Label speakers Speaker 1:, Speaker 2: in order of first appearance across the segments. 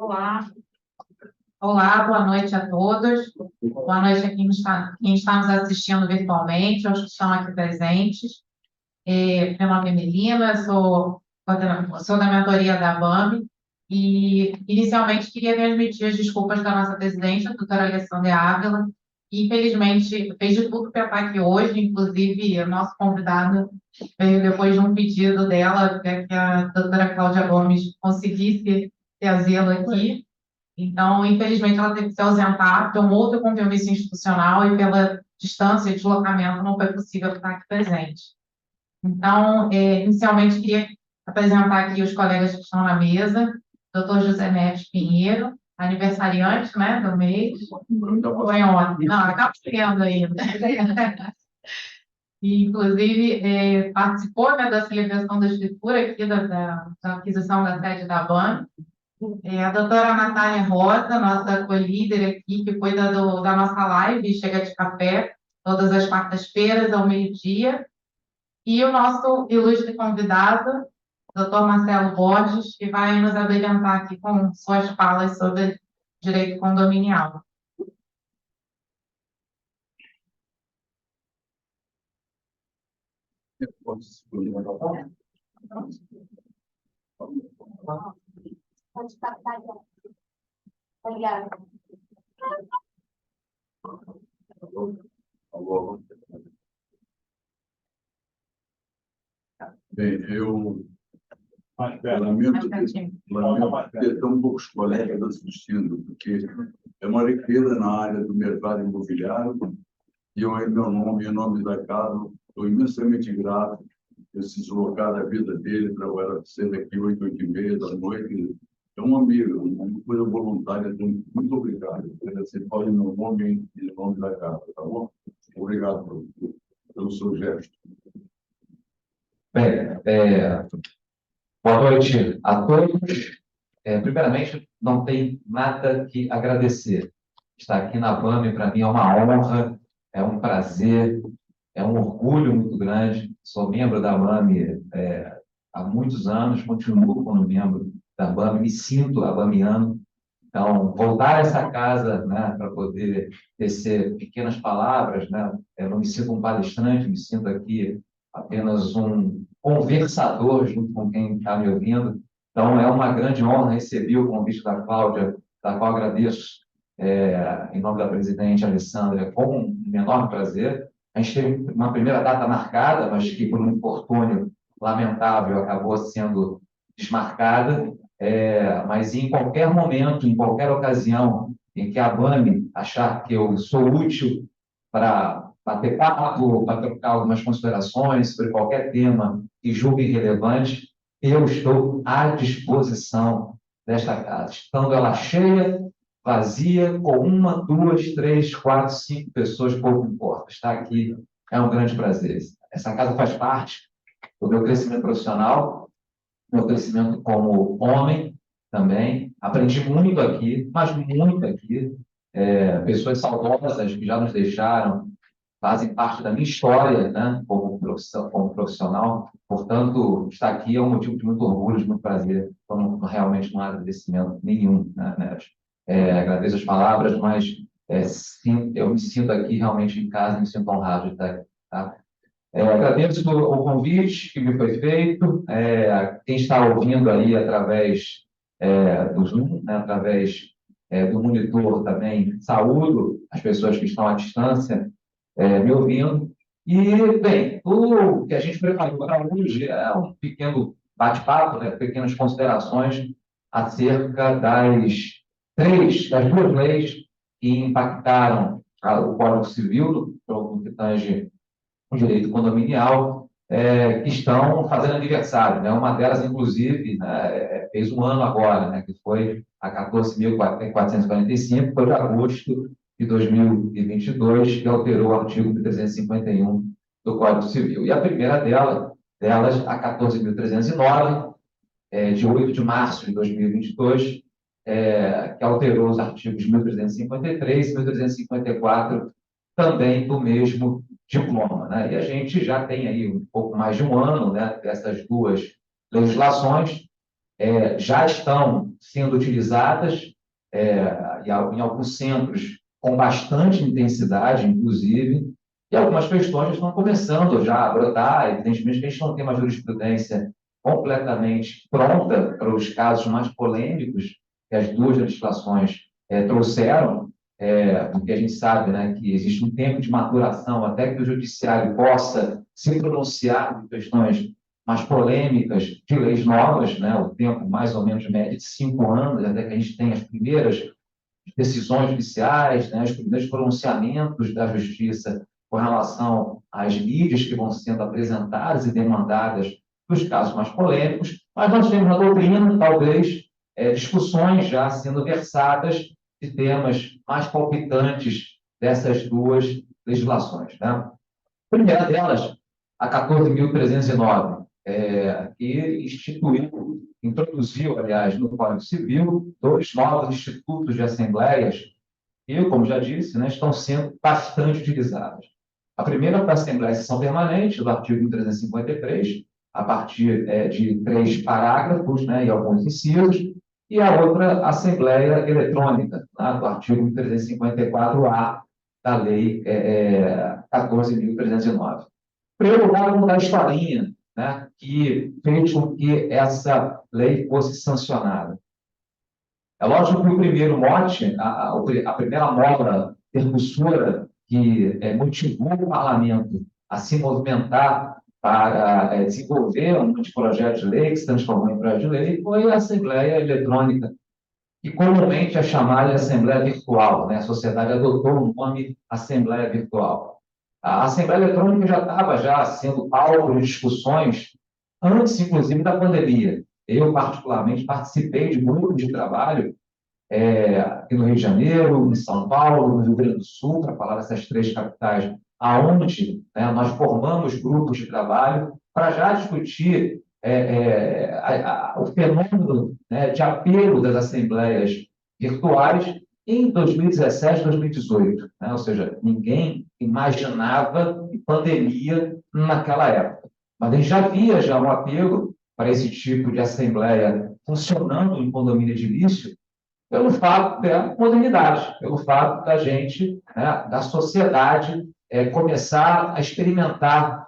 Speaker 1: Olá, olá, boa noite a todos. Boa noite a quem está nos assistindo virtualmente, aos que estão aqui presentes. Meu nome é Melina, eu sou da mentoria da ABAME e, inicialmente, queria transmitir as desculpas da nossa presidente, a doutora Alessandra Ávila, que, infelizmente, fez de tudo para estar aqui hoje, inclusive, o nosso convidado veio depois de um pedido dela, para que a doutora Cláudia Gomes conseguisse trazê-lo aqui. Então, infelizmente, ela teve que se ausentar por um outro compromisso institucional e pela distância e deslocamento não foi possível estar aqui presente. Então, inicialmente, queria apresentar aqui os colegas que estão na mesa. Doutor José Neves Pinheiro, aniversariante, né, do mês. Foi ontem. Não, acaba sendo ainda. E, inclusive, participou, né, da celebração da escritura aqui da aquisição da sede da BAN. A doutora Natália Rosa, nossa co-líder aqui, que cuida da nossa live Chega de Café, todas as quartas-feiras, ao meio-dia. E o nosso ilustre convidado, doutor Marcelo Borges, que vai nos abrilhantar aqui com suas falas sobre direito condominial.
Speaker 2: Pode passar. Obrigada.
Speaker 3: Bem, eu lamento ter tão poucos colegas assistindo, porque é uma riqueza na área do mercado imobiliário, e eu, em meu nome, em nome da casa, estou imensamente grato por se deslocar da vida dele, trabalhar sempre aqui 8h30 da noite. É um amigo, uma coisa voluntária. Então, muito obrigado. Você pode, em meu nome e em nome da casa, tá bom? Obrigado pelo seu gesto.
Speaker 4: Bem, boa noite a todos. Primeiramente, não tem nada que agradecer. Estar aqui na BAME, para mim, é uma honra, é um prazer, é um orgulho muito grande. Sou membro da BAME há muitos anos, continuo como membro da BAME, me sinto abamiano. Então, voltar a essa casa, né, para poder tecer pequenas palavras, né, eu não me sinto um palestrante, me sinto aqui apenas um conversador junto com quem está me ouvindo. Então, é uma grande honra receber o convite da Cláudia, da qual agradeço, em nome da presidente Alessandra, com um enorme prazer. A gente teve uma primeira data marcada, mas que, por um infortúnio lamentável, acabou sendo desmarcada. Mas em qualquer momento, em qualquer ocasião em que a BAME achar que eu sou útil para bater papo, para trocar algumas considerações sobre qualquer tema que julgue relevante, eu estou à disposição desta casa, estando ela cheia, vazia, com uma, duas, três, quatro, cinco pessoas, pouco importa. Estar aqui é um grande prazer. Essa casa faz parte do meu crescimento profissional, meu crescimento como homem também. Aprendi muito aqui, mas muito aqui. Pessoas saudosas que já nos deixaram fazem parte da minha história, né, como profissional. Portanto, estar aqui é um motivo de muito orgulho, de muito prazer. Então, realmente não há agradecimento nenhum, né, Neves? Agradeço as palavras, mas sim, eu me sinto aqui realmente em casa, me sinto honrado de estar aqui. Tá? Agradeço o convite que me foi feito, quem está ouvindo aí através do Zoom, né, através do monitor também, saúdo as pessoas que estão à distância me ouvindo. E, bem, o que a gente preparou para hoje é um pequeno bate-papo, né, pequenas considerações acerca das duas leis que impactaram o Código Civil, no que tange o direito condominial, que estão fazendo aniversário, né? Uma delas, inclusive, né, fez um ano agora, né, que foi a 14.445, foi de agosto de 2022, que alterou o artigo 351 do Código Civil. E a primeira delas, a 14.309, de 8 de março de 2022, que alterou os artigos 1.353 e 1.354, também do mesmo diploma, né? E a gente já tem aí um pouco mais de um ano, né, dessas duas legislações, já estão sendo utilizadas em alguns centros com bastante intensidade, inclusive, e algumas questões estão começando já a brotar. Evidentemente que a gente não tem uma jurisprudência completamente pronta para os casos mais polêmicos que as duas legislações trouxeram, porque a gente sabe, né, que existe um tempo de maturação até que o judiciário possa se pronunciar em questões mais polêmicas de leis novas, né, o tempo mais ou menos médio de 5 anos, até que a gente tenha as primeiras decisões judiciais, né, os primeiros pronunciamentos da justiça com relação às mídias que vão sendo apresentadas e demandadas nos casos mais polêmicos, mas nós temos na doutrina, talvez, discussões já sendo versadas de temas mais palpitantes dessas duas legislações. Né? A primeira delas, a 14.309, que introduziu, aliás, no Código Civil, 2 novos institutos de assembleias que, como já disse, né, estão sendo bastante utilizados. A primeira para a Assembleia de Sessão Permanente, do artigo 1353, a partir de 3 parágrafos, né, e alguns incisos, e a outra, Assembleia Eletrônica, né, do artigo 354-A da Lei 14.309. Em primeiro lugar, vamos dar a historinha, né, que fez com que essa lei fosse sancionada. É lógico que o primeiro mote, a primeira mola percussora que motivou o parlamento a se movimentar para desenvolver um projeto de lei que se transformou em projeto de lei foi a Assembleia Eletrônica, que comumente é chamada de Assembleia Virtual, né? A sociedade adotou o nome Assembleia Virtual. A Assembleia Eletrônica já estava sendo alvo de discussões antes, inclusive, da pandemia. Eu, particularmente, participei de grupos de trabalho aqui no Rio de Janeiro, em São Paulo, no Rio Grande do Sul, para falar dessas 3 capitais, aonde nós formamos grupos de trabalho para já discutir o fenômeno, né, de apelo das assembleias virtuais em 2017, 2018. Né? Ou seja, ninguém imaginava pandemia naquela época. Mas a gente já via um apelo para esse tipo de assembleia funcionando em condomínio edilício, pelo fato da modernidade, pelo fato da gente, né, da sociedade, começar a experimentar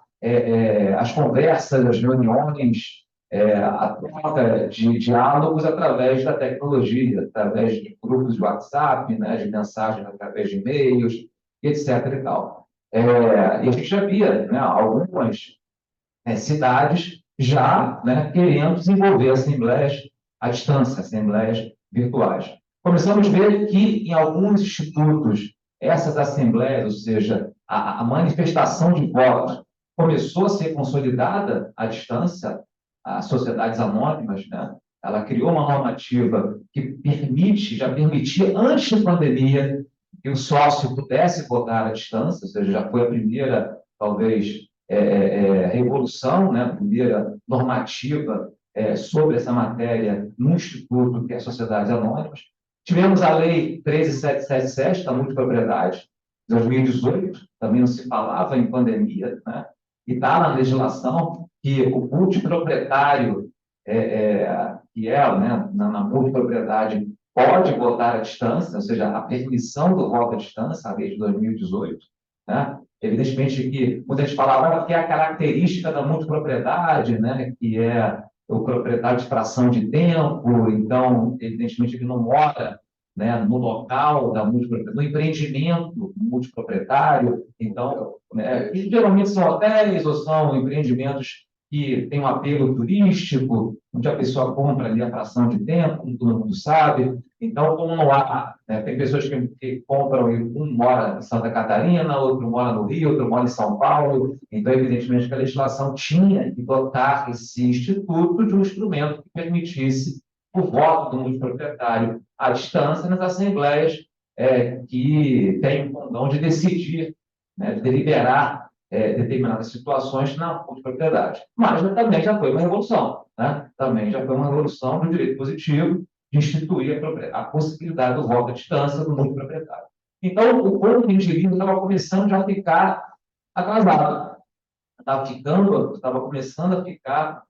Speaker 4: as conversas, as reuniões, a troca de diálogos através da tecnologia, através de grupos de WhatsApp, né, de mensagens através de e-mails, etc. E tal. E a gente já via, né, algumas cidades já, né, querendo desenvolver assembleias à distância, assembleias virtuais. Começamos a ver que, em alguns institutos, essas assembleias, ou seja, a manifestação de voto, começou a ser consolidada à distância, as sociedades anônimas, né? Ela criou uma normativa que já permitia, antes da pandemia, que o sócio pudesse votar à distância, ou seja, já foi a primeira, talvez, revolução, né? A primeira normativa sobre essa matéria no Instituto, que é Sociedades Anônimas. Tivemos a Lei 13.777, da multipropriedade, de 2018, também não se falava em pandemia, né? E está na legislação que o multiproprietário, que né, na multipropriedade, pode votar à distância, ou seja, a permissão do voto à distância, a lei de 2018, né? Evidentemente que muita gente falava que é a característica da multipropriedade, né, que é o proprietário de fração de tempo, então, evidentemente, ele não mora, né, no local da multipropriedade, no empreendimento multiproprietário, então, né, que geralmente são hotéis ou são empreendimentos que têm um apelo turístico, onde a pessoa compra ali a fração de tempo, como todo mundo sabe. Então, como não há, né, tem pessoas que compram, um mora em Santa Catarina, outro mora no Rio, outro mora em São Paulo. Então, evidentemente, que a legislação tinha que dotar esse instituto de um instrumento que permitisse o voto do multiproprietário à distância nas assembleias que têm o condão de decidir, né, de deliberar determinadas situações na multipropriedade. Mas também já foi uma revolução, né? Também já foi uma revolução no direito positivo de instituir a possibilidade do voto à distância do multiproprietário. Então, o Código Civil estava começando já a ficar atrasado, estava começando a ficar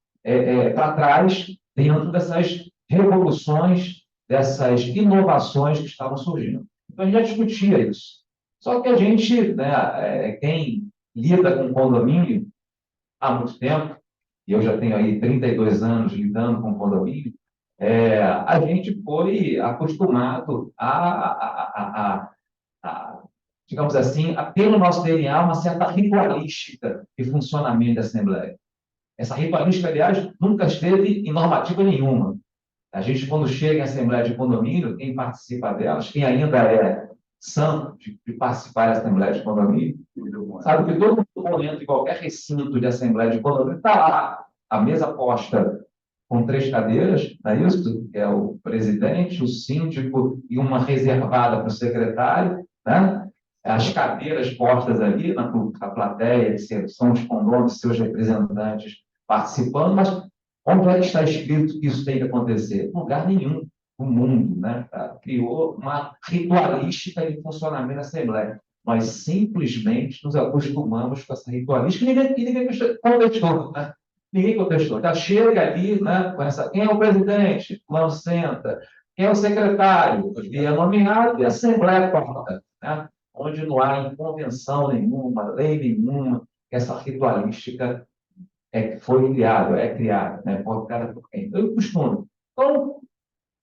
Speaker 4: para trás dentro dessas revoluções, dessas inovações que estavam surgindo. Então, a gente já discutia isso. Só que a gente, né, quem lida com condomínio há muito tempo, e eu já tenho aí 32 anos lidando com condomínio, a gente foi acostumado digamos assim, a ter no nosso DNA uma certa ritualística de funcionamento da Assembleia. Essa ritualística, aliás, nunca esteve em normativa nenhuma. A gente, quando chega em Assembleia de Condomínio, quem participa delas, quem ainda é santo de participar da Assembleia de Condomínio, sabe que todo mundo dentro de qualquer recinto de Assembleia de Condomínio está lá, a mesa posta com 3 cadeiras, não é isso? Que é o presidente, o síndico e uma reservada para o secretário, né? As cadeiras postas ali na plateia, que são os condôminos, seus representantes participando, mas onde é que está escrito que isso tem que acontecer? Em lugar nenhum no mundo, né? Criou uma ritualística de funcionamento da Assembleia. Nós simplesmente nos acostumamos com essa ritualística e ninguém contestou, né? Ninguém contestou. Já chega ali, né, com essa. Quem é o presidente? Fulano senta. Quem é o secretário? E é nomeado e a Assembleia corta, né? Onde não há em convenção nenhuma, lei nenhuma, essa ritualística foi criada, né? Por cada por quem. Eu costumo. Então,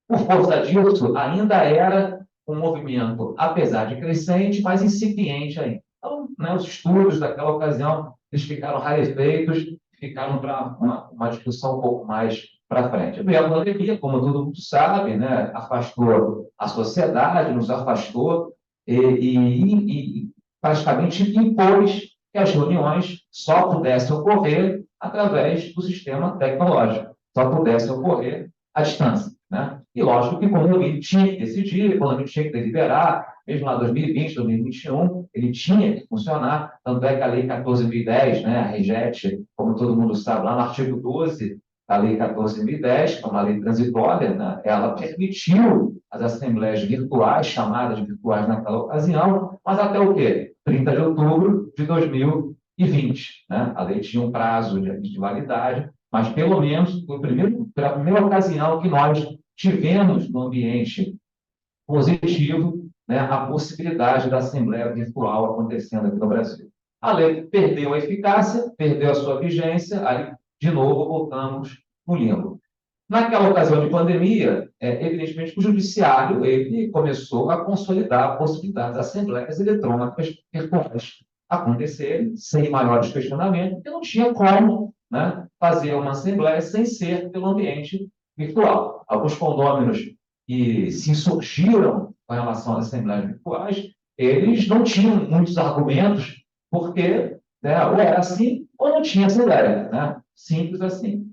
Speaker 4: por força disso, ainda era um movimento, apesar de crescente, mas incipiente ainda. Então, né, os estudos daquela ocasião, eles ficaram rarefeitos, ficaram para uma discussão um pouco mais para frente. Veio a pandemia, como todo mundo sabe, né, afastou a sociedade, nos afastou e praticamente impôs que as reuniões só pudessem ocorrer através do sistema tecnológico, só pudessem ocorrer à distância, né? E lógico que quando ele tinha que decidir, quando ele tinha que deliberar, mesmo lá 2020, 2021, ele tinha que funcionar, tanto é que a Lei 14.010, né, a REGET, como todo mundo sabe, lá no artigo 12, a Lei 14.010, que é uma lei transitória, né, ela permitiu as assembleias virtuais, chamadas virtuais naquela ocasião, mas até o quê? 30 de outubro de 2020, né? A lei tinha um prazo de validade, mas pelo menos foi a primeira ocasião que nós tivemos no ambiente positivo, né, a possibilidade da Assembleia Virtual acontecendo aqui no Brasil. A lei perdeu a eficácia, perdeu a sua vigência, aí, de novo, voltamos no limbo. Naquela ocasião de pandemia, evidentemente, o judiciário ele começou a consolidar a possibilidade das assembleias eletrônicas virtuais acontecerem sem maiores questionamentos, porque não tinha como, né, fazer uma assembleia sem ser pelo ambiente virtual. Alguns condôminos que se insurgiram com relação às assembleias virtuais, eles não tinham muitos argumentos, porque, né, ou era assim, ou não tinha assembleia, né? Simples assim.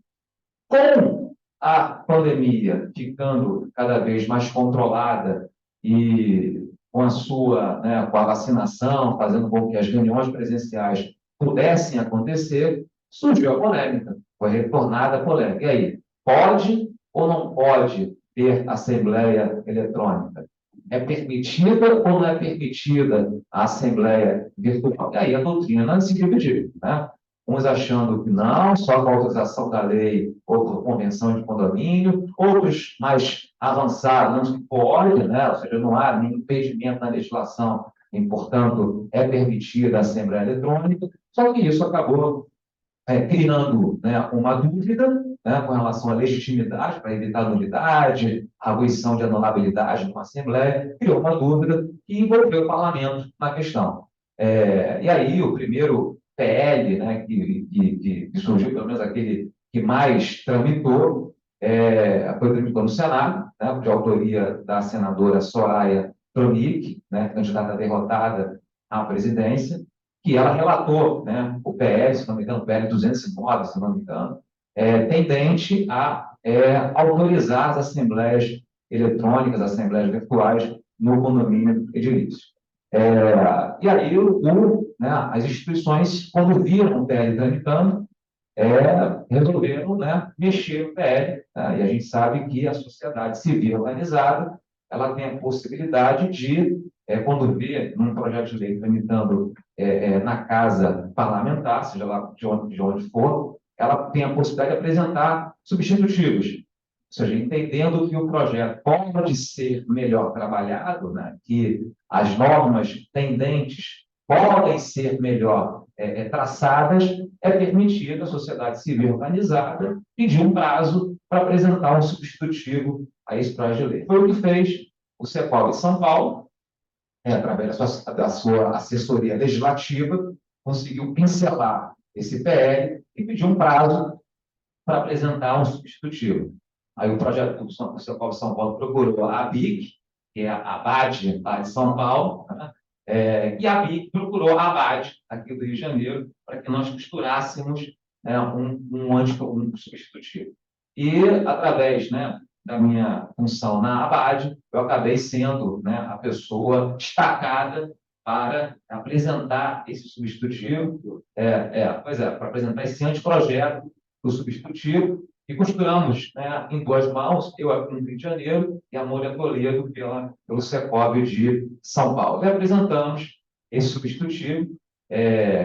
Speaker 4: Com a pandemia ficando cada vez mais controlada e com a sua, né, com a vacinação, fazendo com que as reuniões presenciais pudessem acontecer, surgiu a polêmica, foi retornada a polêmica. E aí, pode ou não pode ter assembleia eletrônica? É permitida ou não é permitida a assembleia virtual? E aí a doutrina se dividiu, né? Uns achando que não, só com a autorização da lei ou por convenção de condomínio, outros mais avançados, que pode, né? Ou seja, não há nenhum impedimento na legislação, e, portanto, é permitida a Assembleia Eletrônica, só que isso acabou criando, né, uma dúvida, né, com relação à legitimidade, para evitar nulidade, abolição de anulabilidade de uma Assembleia, criou uma dúvida que envolveu o parlamento na questão. E aí, o primeiro PL, né, que surgiu, pelo menos aquele que mais tramitou, foi tramitou no Senado, né, de autoria da senadora Soraya Tronic, né, candidata derrotada à presidência, que ela relatou, né, o PL, se não me engano, o PL 209, se não me engano, tendente a autorizar as assembleias eletrônicas, assembleias virtuais no condomínio edilício. E aí, né, as instituições, quando viram o PL tramitando, resolveram, né, mexer no PL. Né, e a gente sabe que a sociedade civil organizada ela tem a possibilidade de, quando vê um projeto de lei tramitando na casa parlamentar, seja lá de onde for, ela tem a possibilidade de apresentar substitutivos. seja, entendendo que o projeto pode ser melhor trabalhado, né, que as normas tendentes podem ser melhor traçadas, é permitida a sociedade civil organizada pedir um prazo para apresentar um substitutivo a esse projeto de lei. Foi o que fez o CEPOL em São Paulo, através da sua assessoria legislativa, conseguiu pincelar esse PL e pediu um prazo para apresentar um substitutivo. Aí o projeto do CEPOL de São Paulo procurou a ABIC, que é a ABAD lá de São Paulo, né? E a ABIC procurou a ABAD, aqui do Rio de Janeiro, para que nós costurássemos, né, um substitutivo. E, através, né, da minha função na ABAD, eu acabei sendo, né, a pessoa destacada para apresentar esse substitutivo, para apresentar esse anteprojeto do substitutivo, e costuramos, né, em duas mãos, eu aqui no Rio de Janeiro e a Mônica Toledo pelo CEPOB de São Paulo. E apresentamos esse substitutivo,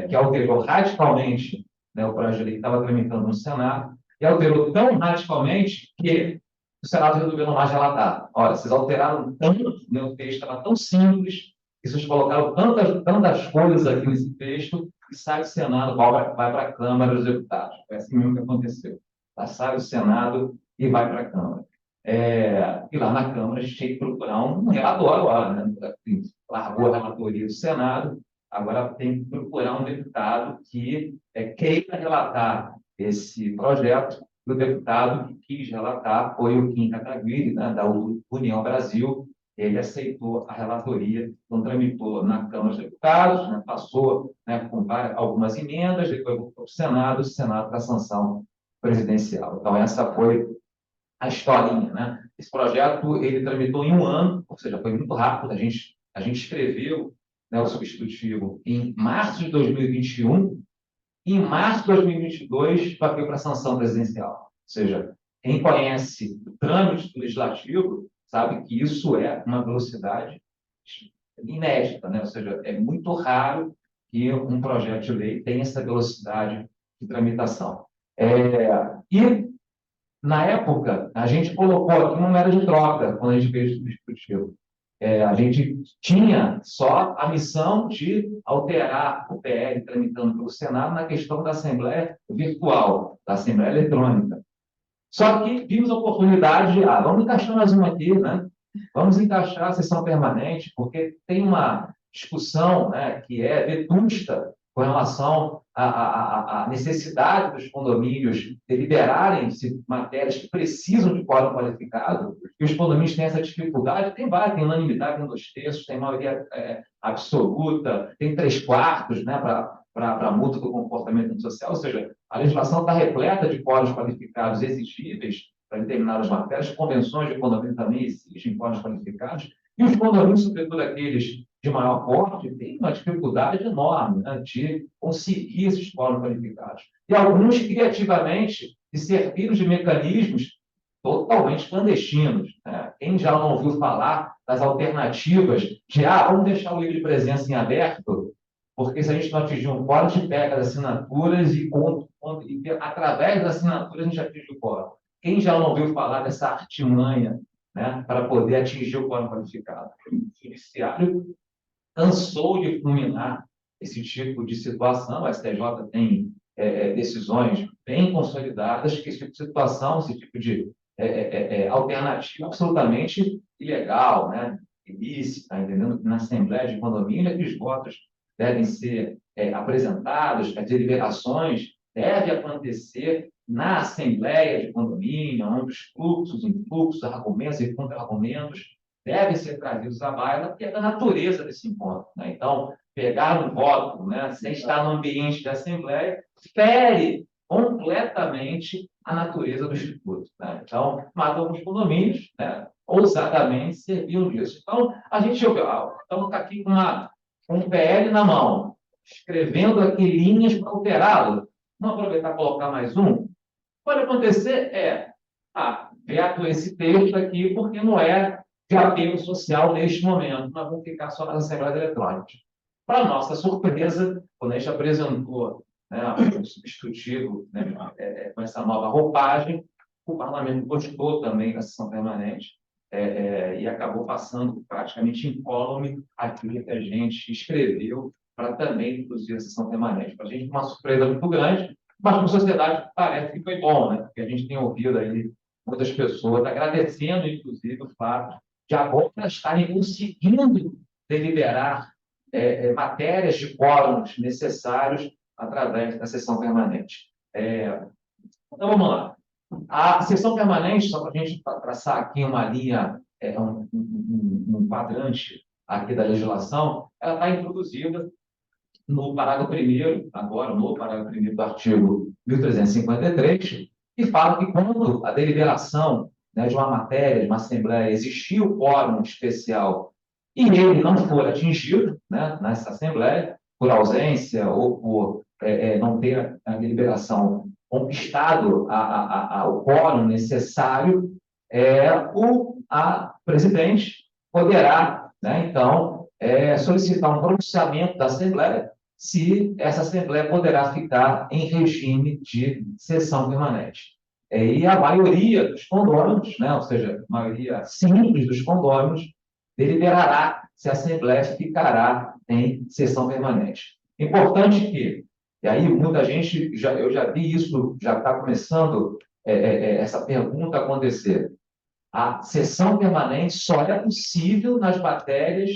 Speaker 4: que alterou radicalmente, né, o projeto de lei que estava tramitando no Senado, e alterou tão radicalmente que o Senado resolveu não mais relatar. Olha, vocês alteraram tanto, meu texto estava tão simples, e vocês colocaram tantas coisas aqui nesse texto, que sai do Senado, vai para a Câmara dos Deputados. Foi assim mesmo que aconteceu. Sai do Senado e vai para a Câmara. E lá na Câmara a gente tinha que procurar um relator agora, né? Largou a relatoria do Senado, agora tem que procurar um deputado que queira relatar esse projeto. O deputado que quis relatar foi o Kim Kataguiri, né, da União Brasil. Ele aceitou a relatoria, então tramitou na Câmara dos Deputados, né, passou, né, com algumas emendas, depois voltou para o Senado para a sanção presidencial. Então, essa foi a historinha, né? Esse projeto, ele tramitou em um ano, ou seja, foi muito rápido. A gente escreveu, né, o substitutivo em março de 2021, e em março de 2022 bateu para a sanção presidencial. Ou seja, quem conhece o trâmite do legislativo sabe que isso é uma velocidade inédita, né? Ou seja, é muito raro que um projeto de lei tenha essa velocidade de tramitação. E, na época, a gente colocou aqui uma moeda de troca, quando a gente fez o substitutivo. A gente tinha só a missão de alterar o PL tramitando pelo Senado na questão da Assembleia Virtual, da Assembleia Eletrônica. Só que vimos a oportunidade de, vamos encaixar mais uma aqui, né? Vamos encaixar a sessão permanente, porque tem uma discussão, né, que é vetusta com relação à necessidade dos condomínios deliberarem-se matérias que precisam de quórum qualificado, e os condomínios têm essa dificuldade, tem unanimidade em 2/3, tem maioria absoluta, tem 3/4, né, para a multa do comportamento social, ou seja, a legislação está repleta de quóruns qualificados exigíveis para determinadas matérias, convenções de condomínio também exigem quóruns qualificados, e os condomínios, sobretudo aqueles de maior porte, têm uma dificuldade enorme, né, de conseguir esses quóruns qualificados. E alguns, criativamente, se serviram de mecanismos totalmente clandestinos, né? Quem já não ouviu falar das alternativas de, vamos deixar o livro de presença em aberto, porque se a gente não atingir um quórum, a gente pega as assinaturas e através das assinaturas a gente atinge o quórum. Quem já não ouviu falar dessa artimanha, né, para poder atingir o quórum qualificado? O judiciário cansou de fulminar esse tipo de situação. O STJ tem decisões bem consolidadas que esse tipo de situação, esse tipo de alternativa absolutamente ilegal, né, ilícita, entendendo que na Assembleia de Condomínio os votos devem ser apresentados, as deliberações devem acontecer na Assembleia de Condomínio, onde os fluxos, influxos, argumentos e contra-argumentos devem ser trazidos à baila, que é da natureza desse encontro, né? Então, pegar um voto, né, sem estar no ambiente da Assembleia, fere completamente a natureza do Instituto, né? Então, mas alguns condomínios, né, ousadamente serviam disso. Então, a gente estamos aqui com um PL na mão, escrevendo aqui linhas para alterá-lo. Vamos aproveitar e colocar mais um? Pode acontecer, veto esse texto aqui, porque não é de apelo social neste momento, nós vamos ficar só nas assembleias eletrônicas. Para nossa surpresa, quando a gente apresentou, né, o substitutivo, né, com essa nova roupagem, o parlamento gostou também da sessão permanente e acabou passando praticamente incólume aquilo que a gente escreveu para também introduzir a sessão permanente. Para a gente, uma surpresa muito grande, mas para a sociedade parece que foi bom, né? Porque a gente tem ouvido aí muitas pessoas agradecendo, inclusive, o fato de agora estarem conseguindo deliberar matérias de quórums necessários através da sessão permanente. Então, vamos lá. A sessão permanente, só para a gente traçar aqui uma linha, um quadrante aqui da legislação, ela está introduzida no parágrafo 1º, agora, no parágrafo 1º do artigo 1353, que fala que quando a deliberação, né, de uma matéria, de uma assembleia, existir o quórum especial e ele não for atingido, né, nessa assembleia, por ausência ou por não ter a deliberação conquistado o quórum necessário, a presidente poderá, né, então, solicitar um pronunciamento da Assembleia se essa Assembleia poderá ficar em regime de sessão permanente. E a maioria dos condôminos, né, ou seja, a maioria simples dos condôminos, deliberará se a Assembleia ficará em sessão permanente. Importante que, e aí muita gente, eu já vi isso, já está começando essa pergunta a acontecer. A sessão permanente só é possível nas matérias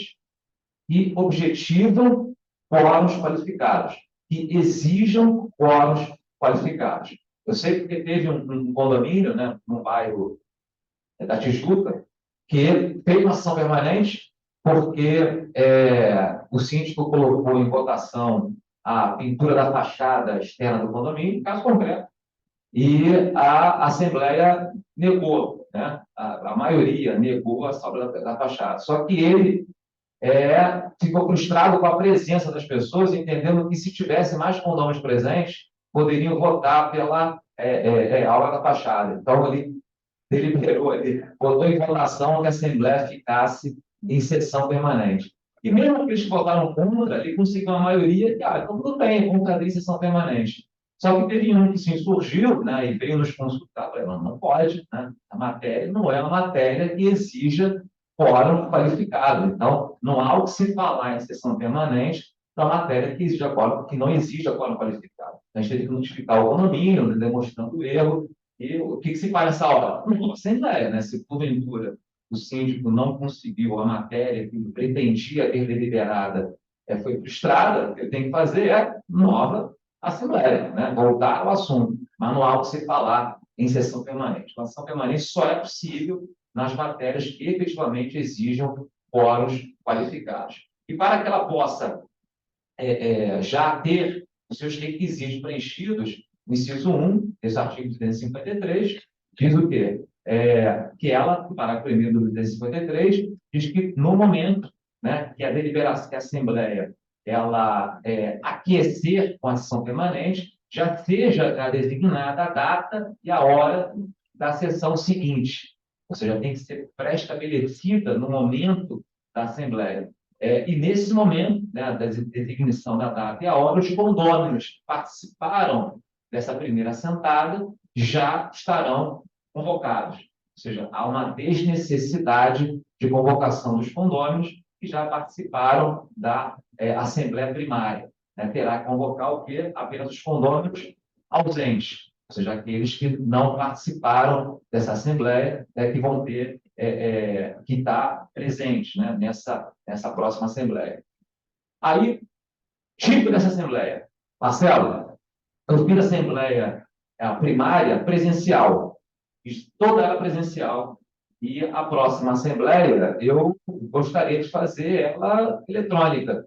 Speaker 4: que objetivam quórums qualificados, que exijam quórums qualificados. Eu sei porque teve um condomínio, né, no bairro da Tijuca, que fez uma sessão permanente porque o síndico colocou em votação a pintura da fachada externa do condomínio, caso concreto, e a Assembleia negou, né? A maioria negou a sobra da fachada. Só que ele ficou frustrado com a presença das pessoas, entendendo que se tivesse mais condôminos presentes, poderiam votar pela aula da fachada. Então, ele deliberou, ele botou em votação que a Assembleia ficasse em sessão permanente. E mesmo aqueles que votaram contra, ele conseguiu uma maioria que, então tudo bem, vamos fazer em sessão permanente. Só que teve um que se insurgiu, né, e veio nos consultar, falei, não pode, né? A matéria não é uma matéria que exija quórum qualificado. Então, não há o que se falar em sessão permanente da matéria que exija quórum, que não exija quórum qualificado. A gente teve que notificar o condomínio, né, demonstrando o erro. E o que se faz nessa hora? Uma assembleia, né? Se porventura o síndico não conseguiu a matéria que pretendia ter deliberada, foi frustrada, o que ele tem que fazer nova assembleia, né? Voltar ao assunto, mas não há o que se falar em sessão permanente. A sessão permanente só é possível nas matérias que efetivamente exijam quóruns qualificados. E para que ela possa já ter os seus requisitos preenchidos, o inciso 1, esse artigo 253, diz o quê? Que ela, no parágrafo 1º do 253, diz que no momento, né, que a deliberação, que a Assembleia ela aquecer com a sessão permanente, já seja designada a data e a hora da sessão seguinte. Ou seja, tem que ser pré-estabelecida no momento da Assembleia. E nesse momento, né, da designação da data e a hora, os condôminos que participaram dessa primeira assentada já estarão convocados. Ou seja, há uma desnecessidade de convocação dos condôminos que já participaram da Assembleia Primária. Né? Terá que convocar o quê? Apenas os condôminos ausentes, ou seja, aqueles que não participaram dessa Assembleia, que vão ter que estar presentes, né, nessa próxima Assembleia. Aí, tipo dessa Assembleia, Marcelo, eu fiz a Assembleia primária presencial, fiz toda ela presencial, e a próxima Assembleia eu gostaria de fazer ela eletrônica,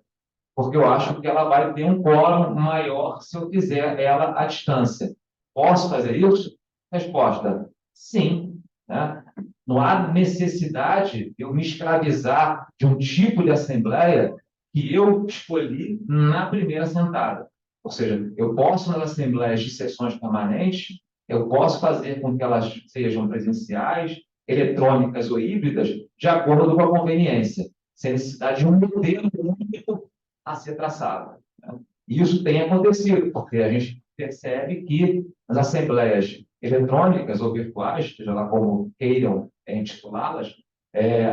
Speaker 4: porque eu acho que ela vai ter um quórum maior se eu fizer ela à distância. Posso fazer isso? Resposta: sim. Né? Não há necessidade de eu me escravizar de um tipo de assembleia que eu escolhi na primeira sentada. Ou seja, eu posso, nas assembleias de sessões permanentes, eu posso fazer com que elas sejam presenciais, eletrônicas ou híbridas, de acordo com a conveniência, sem necessidade de um modelo único a ser traçado. Né? E isso tem acontecido, porque a gente percebe que as assembleias eletrônicas ou virtuais, seja lá como queiram intitulá-las,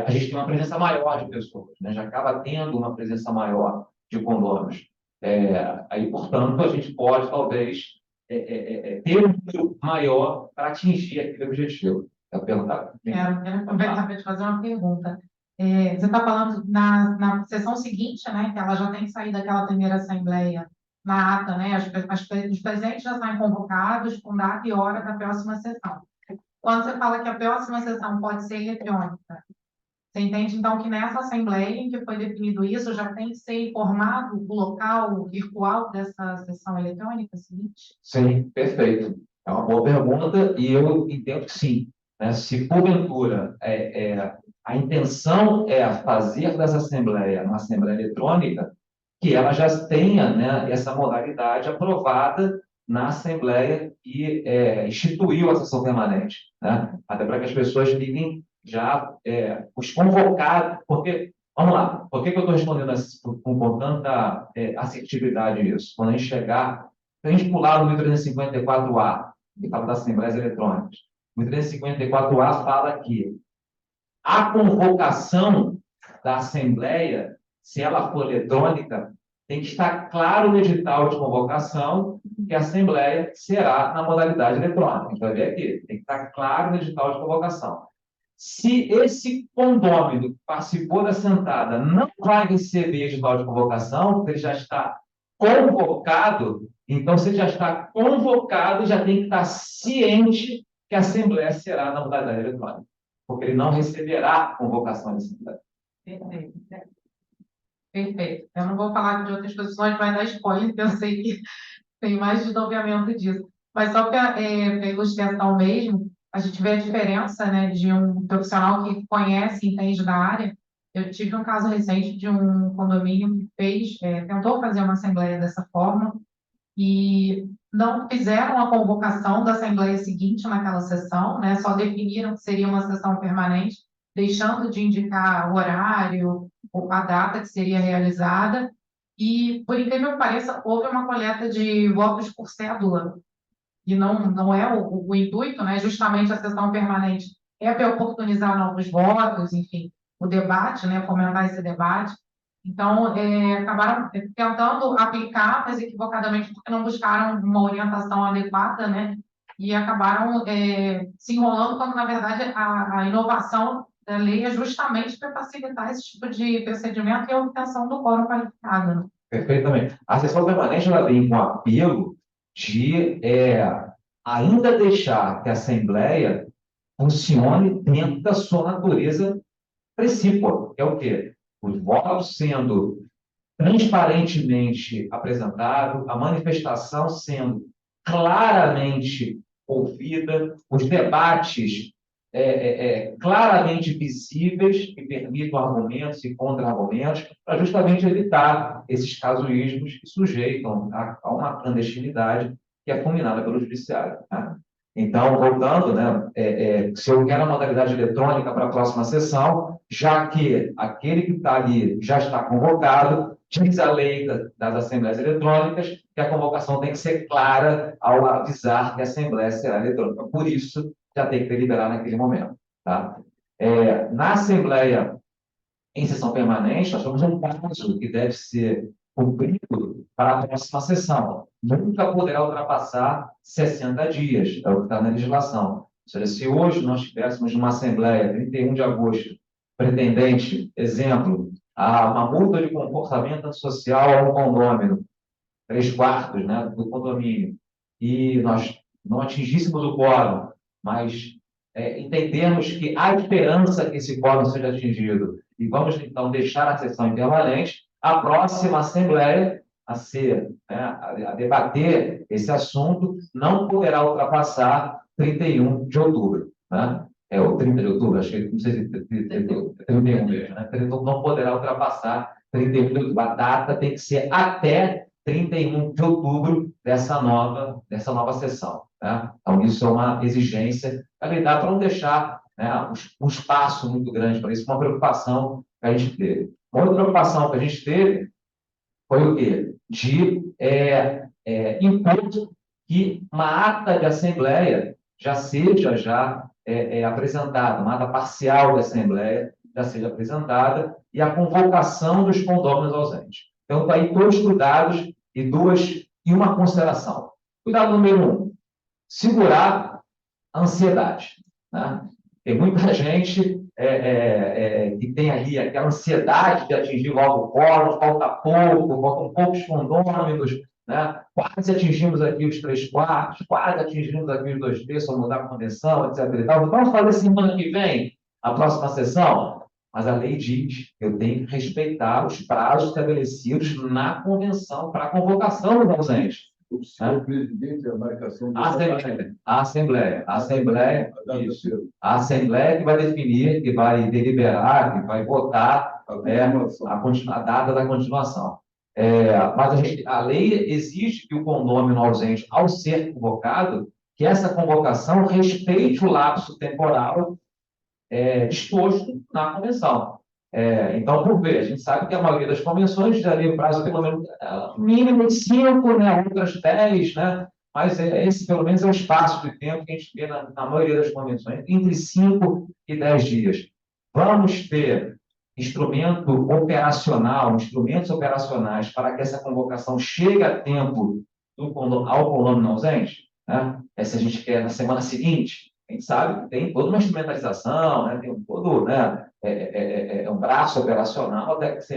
Speaker 4: a gente tem uma presença maior de pessoas, né? Já acaba tendo uma presença maior de condôminos. Aí, portanto, a gente pode, talvez, ter um número maior para atingir aquele objetivo. Eu perguntar.
Speaker 1: Quero aproveitar para te fazer uma pergunta. Você está falando na sessão seguinte, né, que ela já tem que sair daquela primeira assembleia na ata, né? Os presentes já saem convocados com data e hora para a próxima sessão. Quando você fala que a próxima sessão pode ser eletrônica, você entende, então, que nessa assembleia em que foi definido isso, já tem que ser informado o local virtual dessa sessão eletrônica seguinte?
Speaker 4: Sim, perfeito. É uma boa pergunta e eu entendo que sim, né? Se porventura a intenção é fazer dessa assembleia uma assembleia eletrônica, que ela já tenha, né, essa modalidade aprovada na assembleia que instituiu a sessão permanente, né? Até para que as pessoas fiquem já os convocados, porque, vamos lá, por que eu estou respondendo com tanta assertividade isso? Quando a gente chegar, se a gente pular o número 354A, que fala das assembleias eletrônicas, o 354A fala que a convocação da assembleia, se ela for eletrônica, tem que estar claro no edital de convocação que a assembleia será na modalidade eletrônica. Então, ver aqui, tem que estar claro no edital de convocação. Se esse condômino que participou da sentada não vai receber edital de convocação, porque ele já está convocado, então, se ele já está convocado, já tem que estar ciente que a assembleia será na modalidade eletrônica, porque ele não receberá convocação de assembleia.
Speaker 1: Perfeito. Perfeito. Eu não vou falar de outras coisas, senão a gente vai dar spoiler, porque eu sei que tem mais desdobramento disso. Mas só para ilustração mesmo, a gente vê a diferença, né, de um profissional que conhece e entende da área. Eu tive um caso recente de um condomínio que tentou fazer uma assembleia dessa forma e não fizeram a convocação da assembleia seguinte naquela sessão, né, só definiram que seria uma sessão permanente, deixando de indicar o horário ou a data que seria realizada. E, por incrível que pareça, houve uma coleta de votos por cédula. E não é o intuito, né? Justamente a sessão permanente é para oportunizar novos votos, enfim, o debate, né? Fomentar esse debate. Então, acabaram tentando aplicar, mas equivocadamente, porque não buscaram uma orientação adequada, né? E acabaram se enrolando, quando, na verdade, a inovação da lei é justamente para facilitar esse tipo de procedimento e a obtenção do quórum qualificado, né?
Speaker 4: Perfeitamente. A sessão permanente ela vem com apelo de ainda deixar que a Assembleia funcione dentro da sua natureza precípua, que é o quê? Os votos sendo transparentemente apresentados, a manifestação sendo claramente ouvida, os debates claramente visíveis, que permitam argumentos e contra-argumentos, para justamente evitar esses casuísmos que sujeitam a uma clandestinidade que é fulminada pelo judiciário. Né? Então, voltando, né, se eu quero a modalidade eletrônica para a próxima sessão, já que aquele que está ali já está convocado, diz a lei das assembleias eletrônicas que a convocação tem que ser clara ao avisar que a assembleia será eletrônica. Por isso, já tem que deliberar naquele momento. Tá? Na assembleia em sessão permanente, nós temos um prazo que deve ser cumprido para a próxima sessão. Nunca poderá ultrapassar 60 dias, é o que está na legislação. Ou seja, se hoje nós tivéssemos uma assembleia, 31 de agosto, pretendente, exemplo, a uma multa de comportamento antissocial a um condômino, 3/4, né, do condomínio, e nós não atingíssemos o quórum, mas entendemos que há esperança que esse quórum seja atingido, e vamos, então, deixar a sessão permanente, a próxima Assembleia a debater esse assunto não poderá ultrapassar 31 de outubro. Né? O 30 de outubro, acho que não sei se 31 mesmo, né? Não poderá ultrapassar 31 de outubro. A data tem que ser até 31 de outubro dessa nova sessão. Né? Então, isso é uma exigência para lidar, para não deixar, né, um espaço muito grande para isso, uma preocupação que a gente teve. Uma outra preocupação que a gente teve foi o quê? De impor que uma ata de assembleia já seja apresentada, uma ata parcial da Assembleia já seja apresentada e a convocação dos condôminos ausentes. Então, está aí dois cuidados e uma consideração. Cuidado número 1, segurar a ansiedade. Né? Tem muita gente que tem ali aquela ansiedade de atingir logo o quórum, faltam poucos condôminos, né? Quase atingimos aqui os 3/4, quase atingimos aqui os 2/3, vamos mudar a convenção, etc. E tal. Vamos fazer semana que vem, a próxima sessão? Mas a lei diz que eu tenho que respeitar os prazos estabelecidos na convenção para a convocação dos ausentes.
Speaker 3: O senhor presidente, a marcação do
Speaker 4: A Assembleia que vai definir, que vai deliberar, que vai votar a data da continuação. Mas a lei exige que o condômino ausente, ao ser convocado, que essa convocação respeite o lapso temporal disposto na convenção. Então, por ver, a gente sabe que a maioria das convenções já tem prazo pelo menos mínimo de 5, né, outras 10, né? Mas esse, pelo menos, é o espaço de tempo que a gente vê na maioria das convenções, entre 5 e 10 dias. Vamos ter instrumentos operacionais para que essa convocação chegue a tempo ao condômino ausente, né? Se a gente quer na semana seguinte, a gente sabe que tem toda uma instrumentalização, né? Tem todo, né? Um braço operacional até que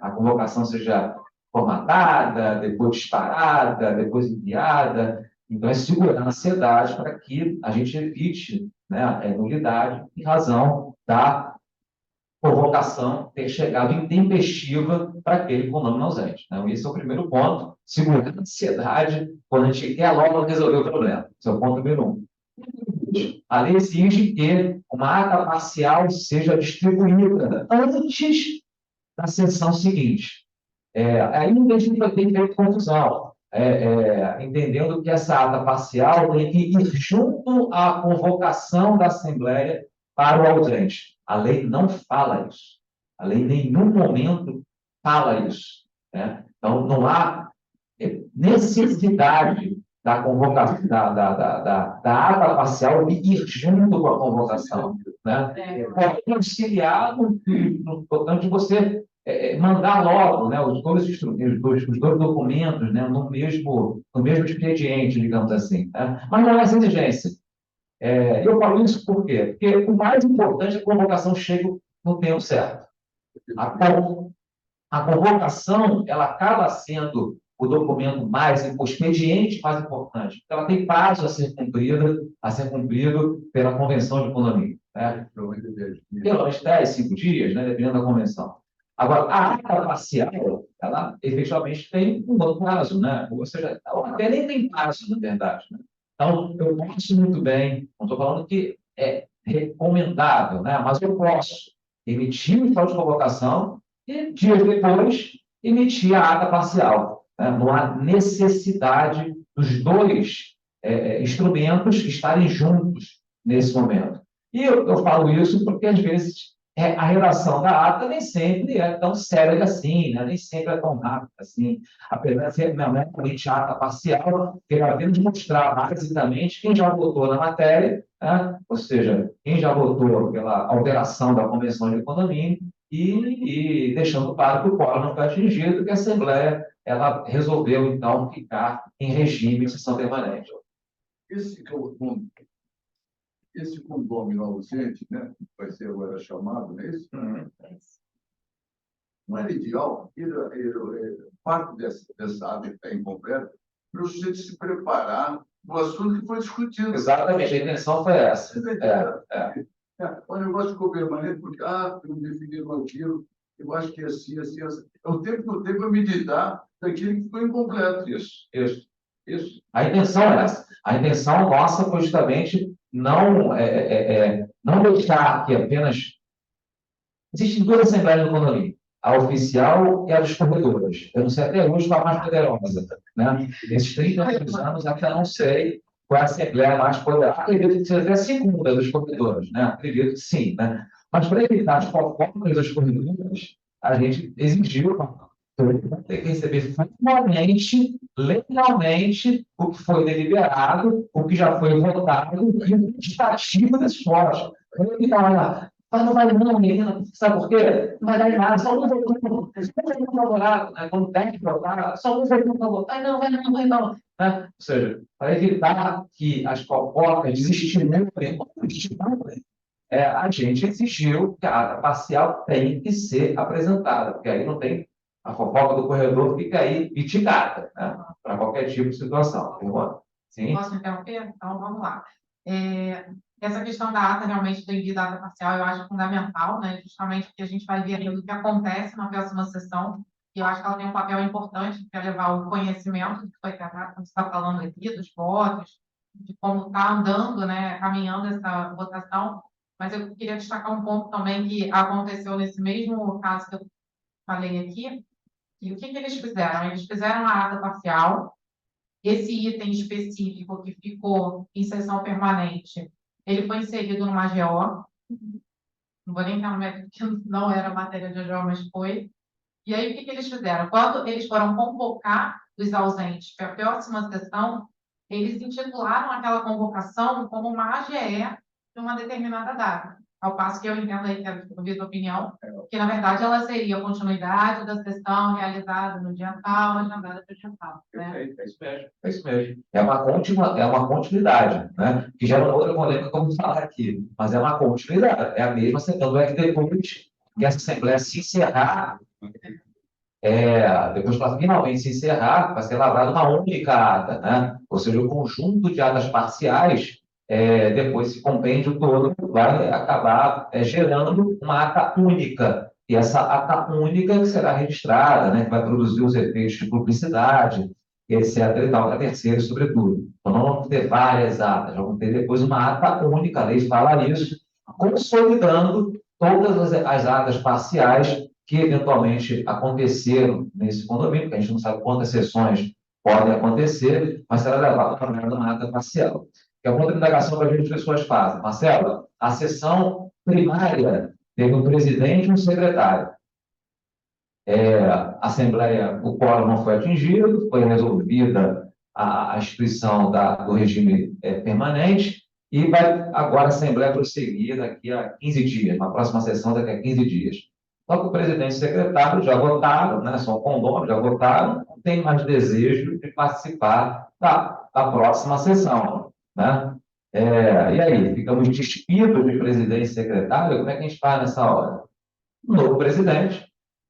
Speaker 4: a convocação seja formatada, depois disparada, depois enviada. Então, é segurar a ansiedade para que a gente evite, né, a nulidade em razão da convocação ter chegado intempestiva para aquele condômino ausente. Então, esse é o primeiro ponto, segurar a ansiedade quando a gente quer logo resolver o problema. Esse é o ponto número 1. A lei exige que uma ata parcial seja distribuída antes da sessão seguinte. Ainda a gente vai ter feito confusão, entendendo que essa ata parcial tem que ir junto à convocação da Assembleia para o ausente. A lei não fala isso. A lei em nenhum momento fala isso. Né? Então, não há necessidade da convocação, da ata parcial de ir junto com a convocação. Né? Pode auxiliar no tocante de você mandar logo, né, os dois documentos, né, no mesmo expediente, digamos assim. Né? Mas não é essa exigência. Eu falo isso por quê? Porque o mais importante é que a convocação chegue no tempo certo. A convocação, ela acaba sendo o documento o expediente mais importante. Ela tem prazo a ser cumprido pela convenção de condomínio. Né? Pelo menos 10, 5 dias, né, dependendo da convenção. Agora, a ata parcial, ela efetivamente tem um bom prazo, né? Ou seja, até nem tem prazo, na verdade. Né? Então, eu posso muito bem, não estou falando que é recomendável, né? Mas eu posso emitir o auto de convocação e, dias depois, emitir a ata parcial. Né? Não há necessidade dos dois instrumentos estarem juntos nesse momento. E eu falo isso porque, às vezes, a redação da ata nem sempre é tão séria assim, né? Nem sempre é tão rápida assim. Apesar de ser realmente ata parcial, que vai apenas mostrar basicamente quem já votou na matéria, né? Ou seja, quem já votou pela alteração da convenção de condomínio e deixando claro que o quórum não foi atingido, que a Assembleia ela resolveu, então, ficar em regime de sessão permanente.
Speaker 3: Esse condômino ausente, né, vai ser agora chamado, não é isso? Não era ideal, parte dessa ata que está incompleta, para o sujeito se preparar no assunto que foi discutido.
Speaker 4: Exatamente, a intenção foi essa.
Speaker 3: O negócio ficou permanente, porque, não definiram aquilo, eu acho que é assim. É o tempo que eu tenho para meditar daquilo que ficou incompleto. Isso.
Speaker 4: A intenção é essa. A intenção nossa foi justamente não deixar que apenas... Existem duas assembleias no condomínio, a oficial e a dos corredores. Eu não sei até hoje qual a mais poderosa. Né? Nesses 32 anos, até não sei qual é a assembleia mais poderosa. Acredito que seja a segunda dos corredores. Né? Acredito que sim. Né? Mas para evitar as fofocas dos corredores, a gente exigiu Tem que receber formalmente, legalmente, o que foi deliberado, o que já foi votado, e o estativo desses votos. Ele fala lá, mas não vai não, menina, sabe por quê? Não vai dar em nada, só um voto favorável, né? Quando tem que votar, só um voto favorável. Não, vai não, vai não. Né? Ou seja, para evitar que as fofocas desestimulem, a gente exigiu que a ata parcial tem que ser apresentada, porque aí não tem a fofoca do corredor, fica aí mitigada, né? Para qualquer tipo de situação. Sim?
Speaker 1: Posso interromper? Então, vamos lá. Essa questão da ata realmente tem vida ata parcial, eu acho fundamental, né? Justamente porque a gente vai ver o que acontece na próxima sessão, e eu acho que ela tem um papel importante para levar o conhecimento do que foi tratado, como você está falando aqui, dos votos, de como está andando, né? Caminhando essa votação. Mas eu queria destacar um ponto também que aconteceu nesse mesmo caso que eu falei aqui, e o que eles fizeram? Eles fizeram a ata parcial, esse item específico que ficou em sessão permanente, ele foi inserido numa AGO, não vou nem entrar no método que não era matéria de AGO, mas foi. E aí, o que eles fizeram? Quando eles foram convocar os ausentes para a próxima sessão, eles intitularam aquela convocação como uma AGE de uma determinada data. Ao passo que eu entendo aí, quero ouvir a tua opinião, que na verdade ela seria a continuidade da sessão realizada no dia tal, agendada para o dia tal. Né?
Speaker 4: É isso mesmo. É isso mesmo. É uma continuidade, né? Que gera uma outra polêmica, como falar aqui, mas é uma continuidade. É a mesma, tanto é que depois que essa Assembleia se encerrar, depois que ela finalmente se encerrar, vai ser lavrada uma única ata, né? Ou seja, o conjunto de atas parciais, depois esse compêndio todo vai acabar gerando uma ata única. E essa ata única que será registrada, né? Que vai produzir os efeitos de publicidade, etc. e tal, a terceira, sobretudo. Então, não vamos ter várias atas, vamos ter depois uma ata única, a lei fala nisso, consolidando todas as atas parciais que eventualmente aconteceram nesse condomínio, que a gente não sabe quantas sessões podem acontecer, mas será levado para uma ata parcial. Que é uma outra indagação que as pessoas fazem. Marcelo, a sessão primária teve um presidente e um secretário. A Assembleia, o quórum não foi atingido, foi resolvida a instituição do regime permanente, e vai agora a Assembleia prosseguir daqui a 15 dias, na próxima sessão daqui a 15 dias. Só que o presidente e o secretário já votaram, né, são condôminos, já votaram, não tem mais desejo de participar da próxima sessão. Né? E aí, ficamos despidos de presidente e secretário? Como é que a gente faz nessa hora? Um novo presidente,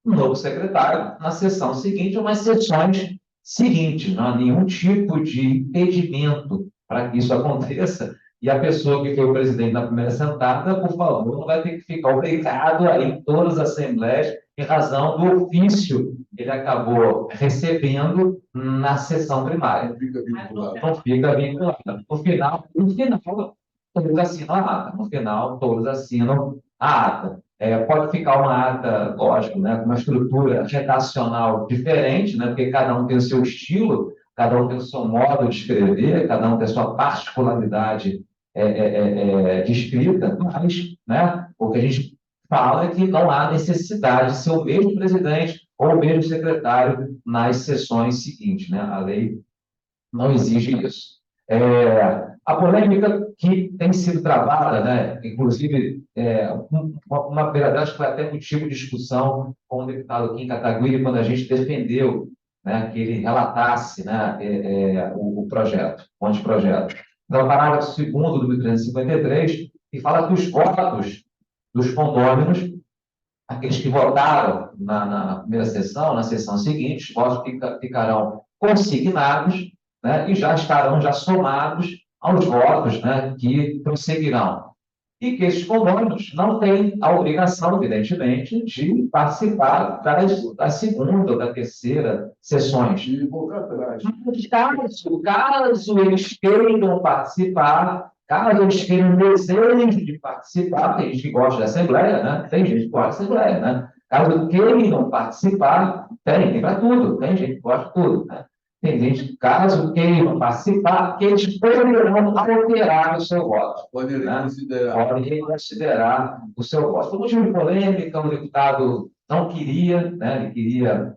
Speaker 4: um novo secretário, na sessão seguinte ou nas sessões seguintes. Não há nenhum tipo de impedimento para que isso aconteça. E a pessoa que foi o presidente na primeira sentada, por favor, não vai ter que ficar obrigado a ir em todas as assembleias em razão do ofício que ele acabou recebendo na sessão primária.
Speaker 3: Não fica vinculado.
Speaker 4: Não fica vinculado. No final, todos assinam a ata. No final, todos assinam a ata. Pode ficar uma ata, lógico, né, com uma estrutura redacional diferente, né, porque cada um tem o seu estilo, cada um tem o seu modo de escrever, cada um tem a sua particularidade de escrita, mas, né, o que a gente fala é que não há necessidade de ser o mesmo presidente ou o mesmo secretário nas sessões seguintes. Né? A lei não exige isso. A polêmica que tem sido travada, né, inclusive, uma verdadeira, acho que foi até motivo de discussão com o deputado Kim Kataguiri, quando a gente defendeu, né, que ele relatasse, né, o projeto, o anteprojeto. Então, o parágrafo 2º do 1353, que fala que os votos dos condôminos, aqueles que votaram na primeira sessão, na sessão seguinte, os votos ficarão consignados, né, e já estarão somados aos votos, né, que prosseguirão. E que esses condôminos não têm a obrigação, evidentemente, de participar da segunda ou da terceira sessões.
Speaker 3: E voltar atrás.
Speaker 4: Caso eles queiram participar, caso eles tenham desejo de participar, tem gente que gosta da Assembleia, né? Tem gente que gosta da Assembleia, né? Caso queiram participar, tem para tudo, tem gente que gosta de tudo. Né? Tem gente, caso queiram participar, que eles poderão alterar o seu voto.
Speaker 3: Pode
Speaker 4: Né?
Speaker 3: reconsiderar.
Speaker 4: Pode reconsiderar o seu voto. Por motivo de polêmica, o deputado não queria, né? Ele queria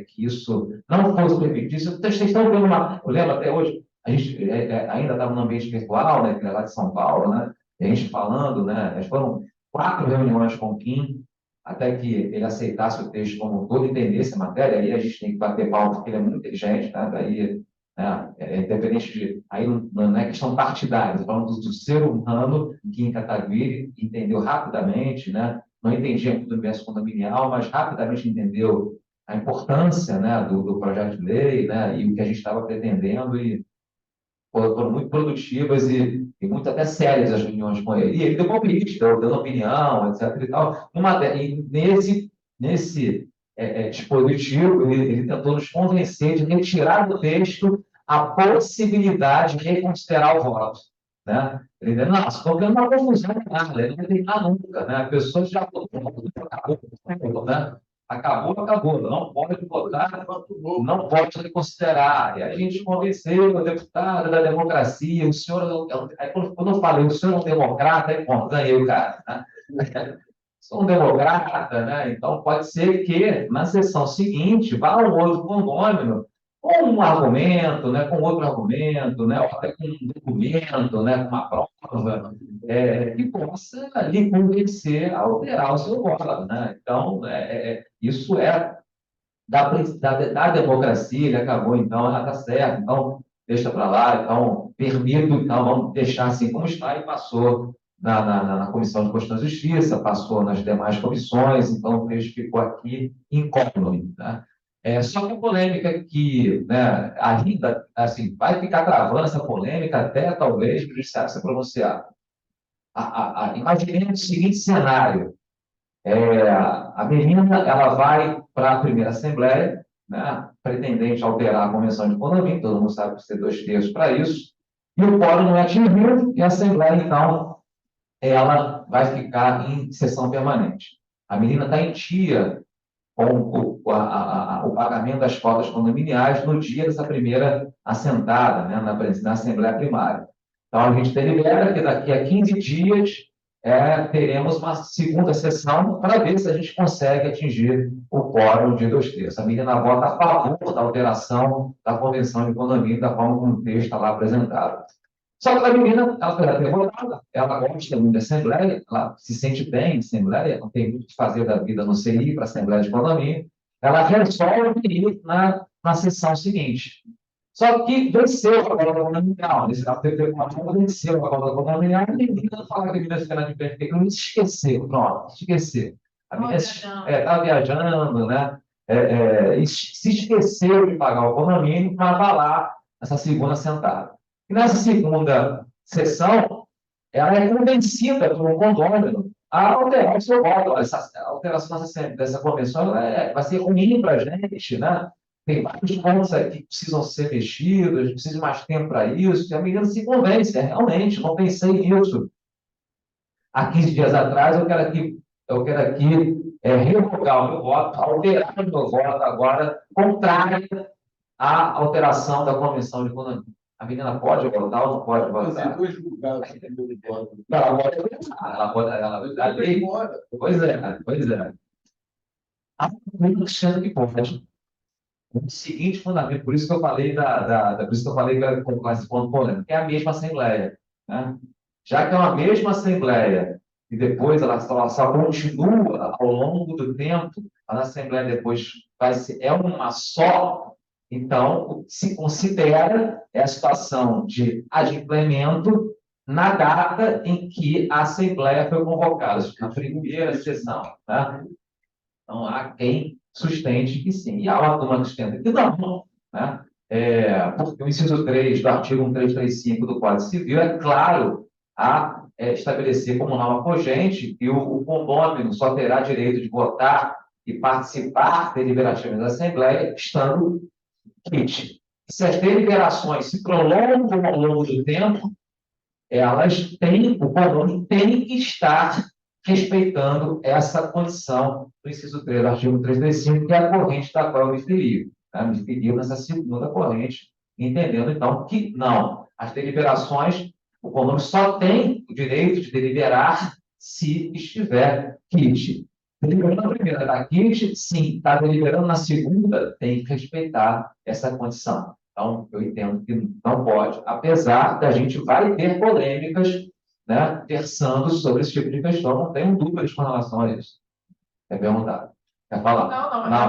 Speaker 4: que isso não fosse permitido. Vocês estão vendo eu lembro até hoje, a gente ainda estava no ambiente virtual, né? Que é lá de São Paulo, né? E a gente falando, né? Foram 4 reuniões com o Kim, até que ele aceitasse o texto como um todo, entendesse a matéria, aí a gente tem que bater palma, porque ele é muito inteligente, né? Daí, né? Independente de... Aí não é questão partidária, falando do ser humano, Kim Kataguiri entendeu rapidamente, né? Não entendia muito do universo condominial, mas rapidamente entendeu a importância, né, do projeto de lei, né, e o que a gente estava pretendendo, e foram muito produtivas e muito até sérias as reuniões com ele. E ele deu palpite, dando opinião, etc. E tal. E nesse dispositivo, ele tentou nos convencer de retirar do texto a possibilidade de reconsiderar o voto. Né? Ele disse, não, estou tendo uma confusão, ele não vai terminar nunca. Né? A pessoa já acabou, né? Acabou, não pode votar, não pode reconsiderar. E a gente convenceu o deputado da democracia, o senhor, aí quando eu falei, o senhor é um democrata, aí, bom, ganhei o cara. Né? Sou um democrata, né? Então pode ser que na sessão seguinte vá um outro condômino com um argumento, né? Com outro argumento, né? Ou até com um documento, né? Com uma prova, que possa lhe convencer a alterar o seu voto, né? Então, isso é da democracia, ele acabou, então, ela está certo, então, deixa para lá, então, permito, então, vamos deixar assim como está, e passou na Comissão de Constituição e Justiça, passou nas demais comissões, então, o texto ficou aqui incólume, né? Só que a polêmica que, né, ainda, assim, vai ficar travando essa polêmica até, talvez, o judiciário se pronunciar. Imaginemos o seguinte cenário: a menina ela vai para a primeira assembleia, né, pretendente alterar a convenção de condomínio, todo mundo sabe que precisa ter 2/3 para isso, e o quórum não é atingido, e a assembleia, então, ela vai ficar em sessão permanente. A menina está em dia com o pagamento das cotas condominiais no dia dessa primeira assentada, né, na Assembleia Primária. Então, a gente delibera que daqui a 15 dias teremos uma segunda sessão para ver se a gente consegue atingir o quórum de 2/3. A menina vota a favor da alteração da Convenção de Condomínio, da forma como o texto está lá apresentado. Só que a menina, ela foi até votada, ela gosta muito da Assembleia, ela se sente bem em Assembleia, não tem muito o que fazer da vida no CI para a Assembleia de Condomínio, ela resolve ir na sessão seguinte. Só que venceu a causa condominial, venceu a causa condominial, e a menina fala que a menina fica na de pé, não esqueceu, pronto, esqueceu. A menina está viajando, né? Se esqueceu de pagar o condomínio, mas vai lá nessa segunda sentada. E nessa segunda sessão, ela é convencida por um condômino a alterar o seu voto. Essa alteração dessa convenção vai ser ruim para a gente, né? Tem vários pontos aí que precisam ser mexidos, precisa de mais tempo para isso, e a menina se convence, realmente, não pensei nisso. Há 15 dias atrás, eu quero aqui revogar o meu voto, alterar o meu voto agora, contrário à alteração da Convenção de Condomínio. A menina pode votar ou não pode votar?
Speaker 3: Você foi julgado pelo voto.
Speaker 4: Ela pode votar, a lei. Pois é. Há muito achando que pode. O seguinte fundamento, por isso que eu falei por isso que eu falei com esse ponto polêmico, é a mesma Assembleia. Né? Já que é uma mesma Assembleia, e depois ela só continua ao longo do tempo, a Assembleia depois é uma só, então se considera a situação de adimplemento na data em que a Assembleia foi convocada, na primeira sessão. Né? Então, há quem sustente que sim. E há uma turma que sustenta que não. Né? Porque o inciso 3 do artigo 1335 do Código Civil é claro a estabelecer como norma cogente que o condômino só terá direito de votar e participar deliberativamente da Assembleia estando quite. Se as deliberações se prolongam ao longo do tempo, o condômino tem que estar respeitando essa condição do inciso 3 do artigo 325, que é a corrente da qual eu me referi. né, me feriu nessa segunda corrente, entendendo, então, que não. As deliberações, o condomínio só tem o direito de deliberar se estiver quite. Deliberando na primeira da quite, sim. Está deliberando na segunda, tem que respeitar essa condição. Então, eu entendo que não pode, apesar da gente vai ter polêmicas, né, versando sobre esse tipo de questão, não tenho dúvidas com relação a isso. É perguntado. Quer falar?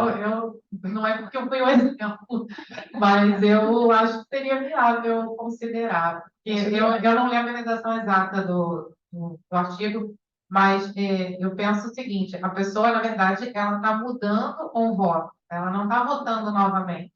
Speaker 1: Não é porque eu fui o exemplo, mas eu acho que seria viável considerar. Porque eu não lembro a redação exata do artigo, mas eu penso o seguinte: a pessoa, na verdade, ela está mudando um voto, ela não está votando novamente.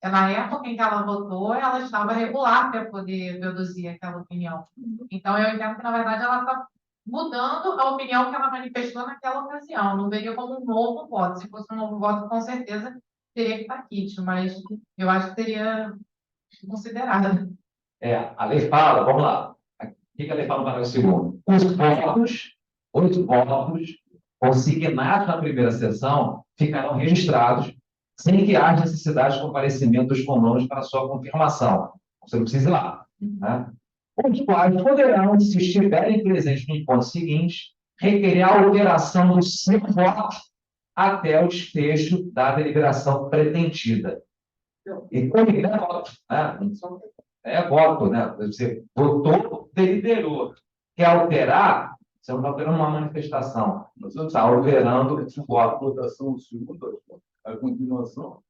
Speaker 1: Na época em que ela votou, ela estava regular para poder produzir aquela opinião. Então, eu entendo que, na verdade, ela está mudando a opinião que ela manifestou naquela ocasião. Não veria como um novo voto. Se fosse um novo voto, com certeza teria que estar quite, mas eu acho que seria considerado.
Speaker 4: A lei fala, vamos lá. O que a lei fala no parágrafo segundo? Os votos consignados na primeira sessão ficarão registrados sem que haja necessidade de comparecimento dos condôminos para sua confirmação. Você não precisa ir lá. Né? Os quais poderão, se estiverem presentes no encontro seguinte, requerer a alteração do seu voto até o desfecho da deliberação pretendida. E como é voto, né? É voto, né? Você votou, deliberou. Quer alterar? Você não está alterando uma manifestação. Você está alterando o voto.
Speaker 3: Votação segunda, a continuação.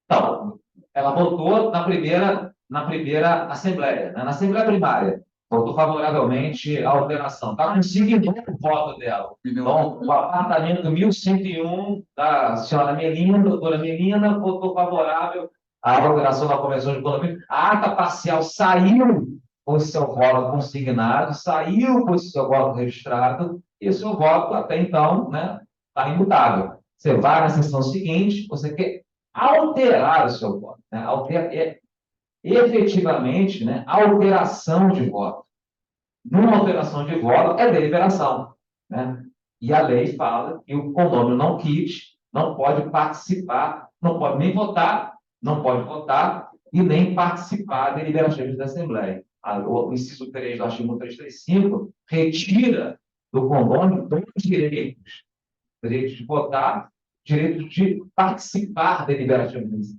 Speaker 4: Então, ela votou na primeira assembleia, né? Na assembleia primária. Votou favoravelmente à alteração. Está conseguindo o voto dela. Então, o apartamento 1101 da senhora Melina, doutora Melina, votou favorável à alteração da convenção de condomínio. A ata parcial saiu com o seu voto consignado, saiu com o seu voto registrado, e o seu voto, até então, né, está imutável. Você vai na sessão seguinte, você quer alterar o seu voto, né? Efetivamente, né, alteração de voto. Numa alteração de voto é deliberação, né? E a lei fala que o condômino não quite, não pode participar, não pode nem votar, não pode votar e nem participar deliberativamente da Assembleia. O inciso 3 do artigo 335 retira do condômino dois direitos: direito de votar, direito de participar deliberativamente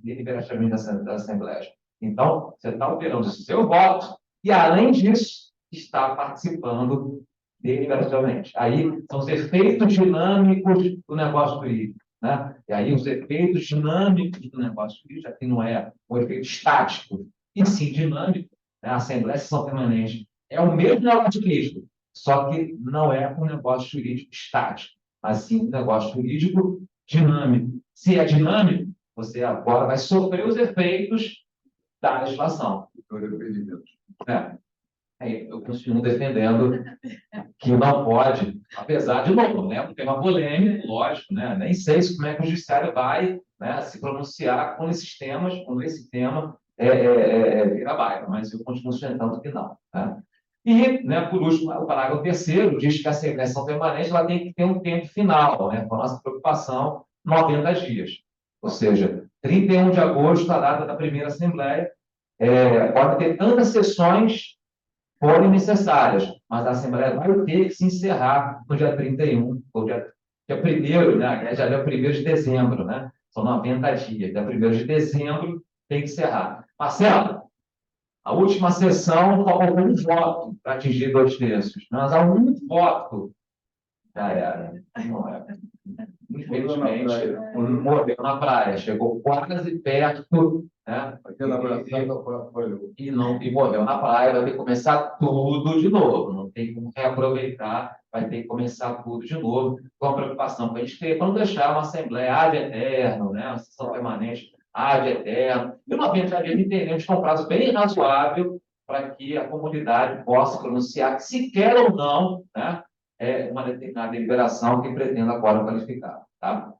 Speaker 4: da Assembleia. Então, você está alterando o seu voto e, além disso, está participando deliberativamente. Aí são os efeitos dinâmicos do negócio jurídico. Né? E aí os efeitos dinâmicos do negócio jurídico, aqui não é o efeito estático, e sim dinâmico, né? A Assembleia de Sessão Permanente é o mesmo negócio jurídico, só que não é um negócio jurídico estático, mas sim um negócio jurídico dinâmico. Se é dinâmico, você agora vai sofrer os efeitos da legislação. Eu continuo defendendo que não pode, apesar de novo, né, tem uma polêmica, lógico, né, nem sei como é que o judiciário vai, né, se pronunciar com esses temas, quando esse tema vira baila, mas eu continuo sustentando que não. Né? E, né, por último, o parágrafo terceiro diz que a sessão permanente ela tem que ter um tempo final, né, com a nossa preocupação, 90 dias. Ou seja, 31 de agosto, a data da primeira assembleia, pode ter tantas sessões forem necessárias, mas a Assembleia vai ter que se encerrar no dia 31, ou dia 1º, né? Já é dia 1º de dezembro, né? São 90 dias. Dia 1º de dezembro tem que encerrar. Marcelo, a última sessão faltou um voto para atingir 2/3, mas há um voto já era. Não é. Infelizmente, morreu na praia, chegou quase perto, né? E morreu na praia, vai ter que começar tudo de novo, não tem como reaproveitar, vai ter que começar tudo de novo, com a preocupação que a gente tem, para não deixar uma Assembleia ad eterno, né? Uma sessão permanente ad eterno, e uma ventaja de entendemos que é um prazo bem razoável para que a comunidade possa pronunciar, que se quer ou não, né? Uma determinada deliberação que pretenda agora qualificar. Tá?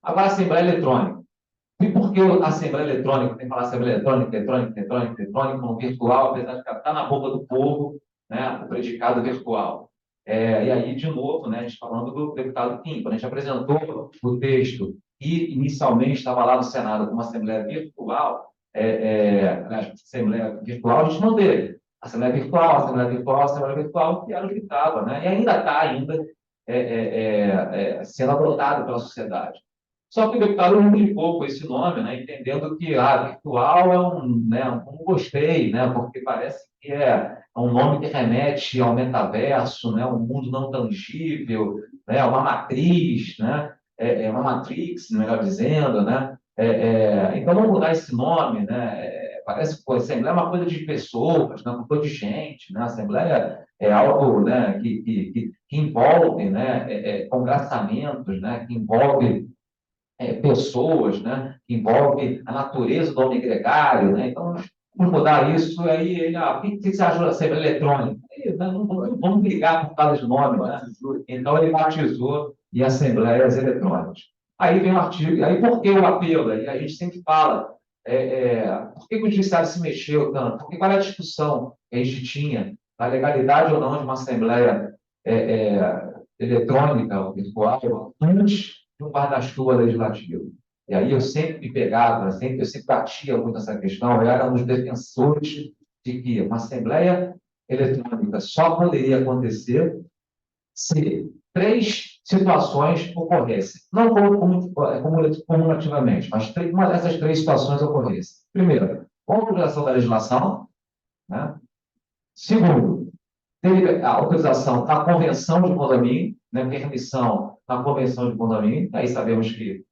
Speaker 4: Agora, a Assembleia Eletrônica. E por que a Assembleia Eletrônica? Tem que falar Assembleia Eletrônica, no virtual, apesar de estar na boca do povo, né, o predicado virtual. E aí, de novo, né, a gente falando do deputado Kim, quando a gente apresentou o texto que inicialmente estava lá no Senado como uma Assembleia virtual, Assembleia virtual a gente não teve. Assembleia virtual, Assembleia virtual, Assembleia virtual, que era o que estava, né? E ainda está sendo adotado pela sociedade. Só que o deputado modificou com esse nome, né, entendendo que virtual não gostei, né, porque parece que é um nome que remete ao metaverso, né, um mundo não tangível, né, uma matriz, né, uma matrix, melhor dizendo, né. Então, vamos mudar esse nome, né, parece que a Assembleia é uma coisa de pessoas, né, uma coisa de gente, né, a Assembleia é algo, né, que envolve, né, congraçamentos, né, que envolve pessoas, né, que envolve a natureza do homem gregário, né? Então, vamos mudar isso. Aí ele, o que você acha da Assembleia Eletrônica? Aí, não vamos brigar por causa de nome, né? Então, ele batizou em Assembleias Eletrônicas. Aí vem o artigo, aí por que o apelo? Aí a gente sempre fala, por que o judiciário se mexeu tanto? Porque qual é a discussão que a gente tinha da legalidade ou não de uma Assembleia eletrônica ou virtual antes de um guarda-chuva legislativo? E aí eu sempre me pegava, eu sempre batia muito nessa questão, eu era um dos defensores de que uma Assembleia eletrônica só poderia acontecer se 3 situações ocorressem. Não cumulativamente, mas uma dessas 3 situações ocorresse. Primeiro, autorização da legislação. Né? Segundo, teve a autorização da convenção de condomínio, né? Permissão da convenção de condomínio. Aí sabemos que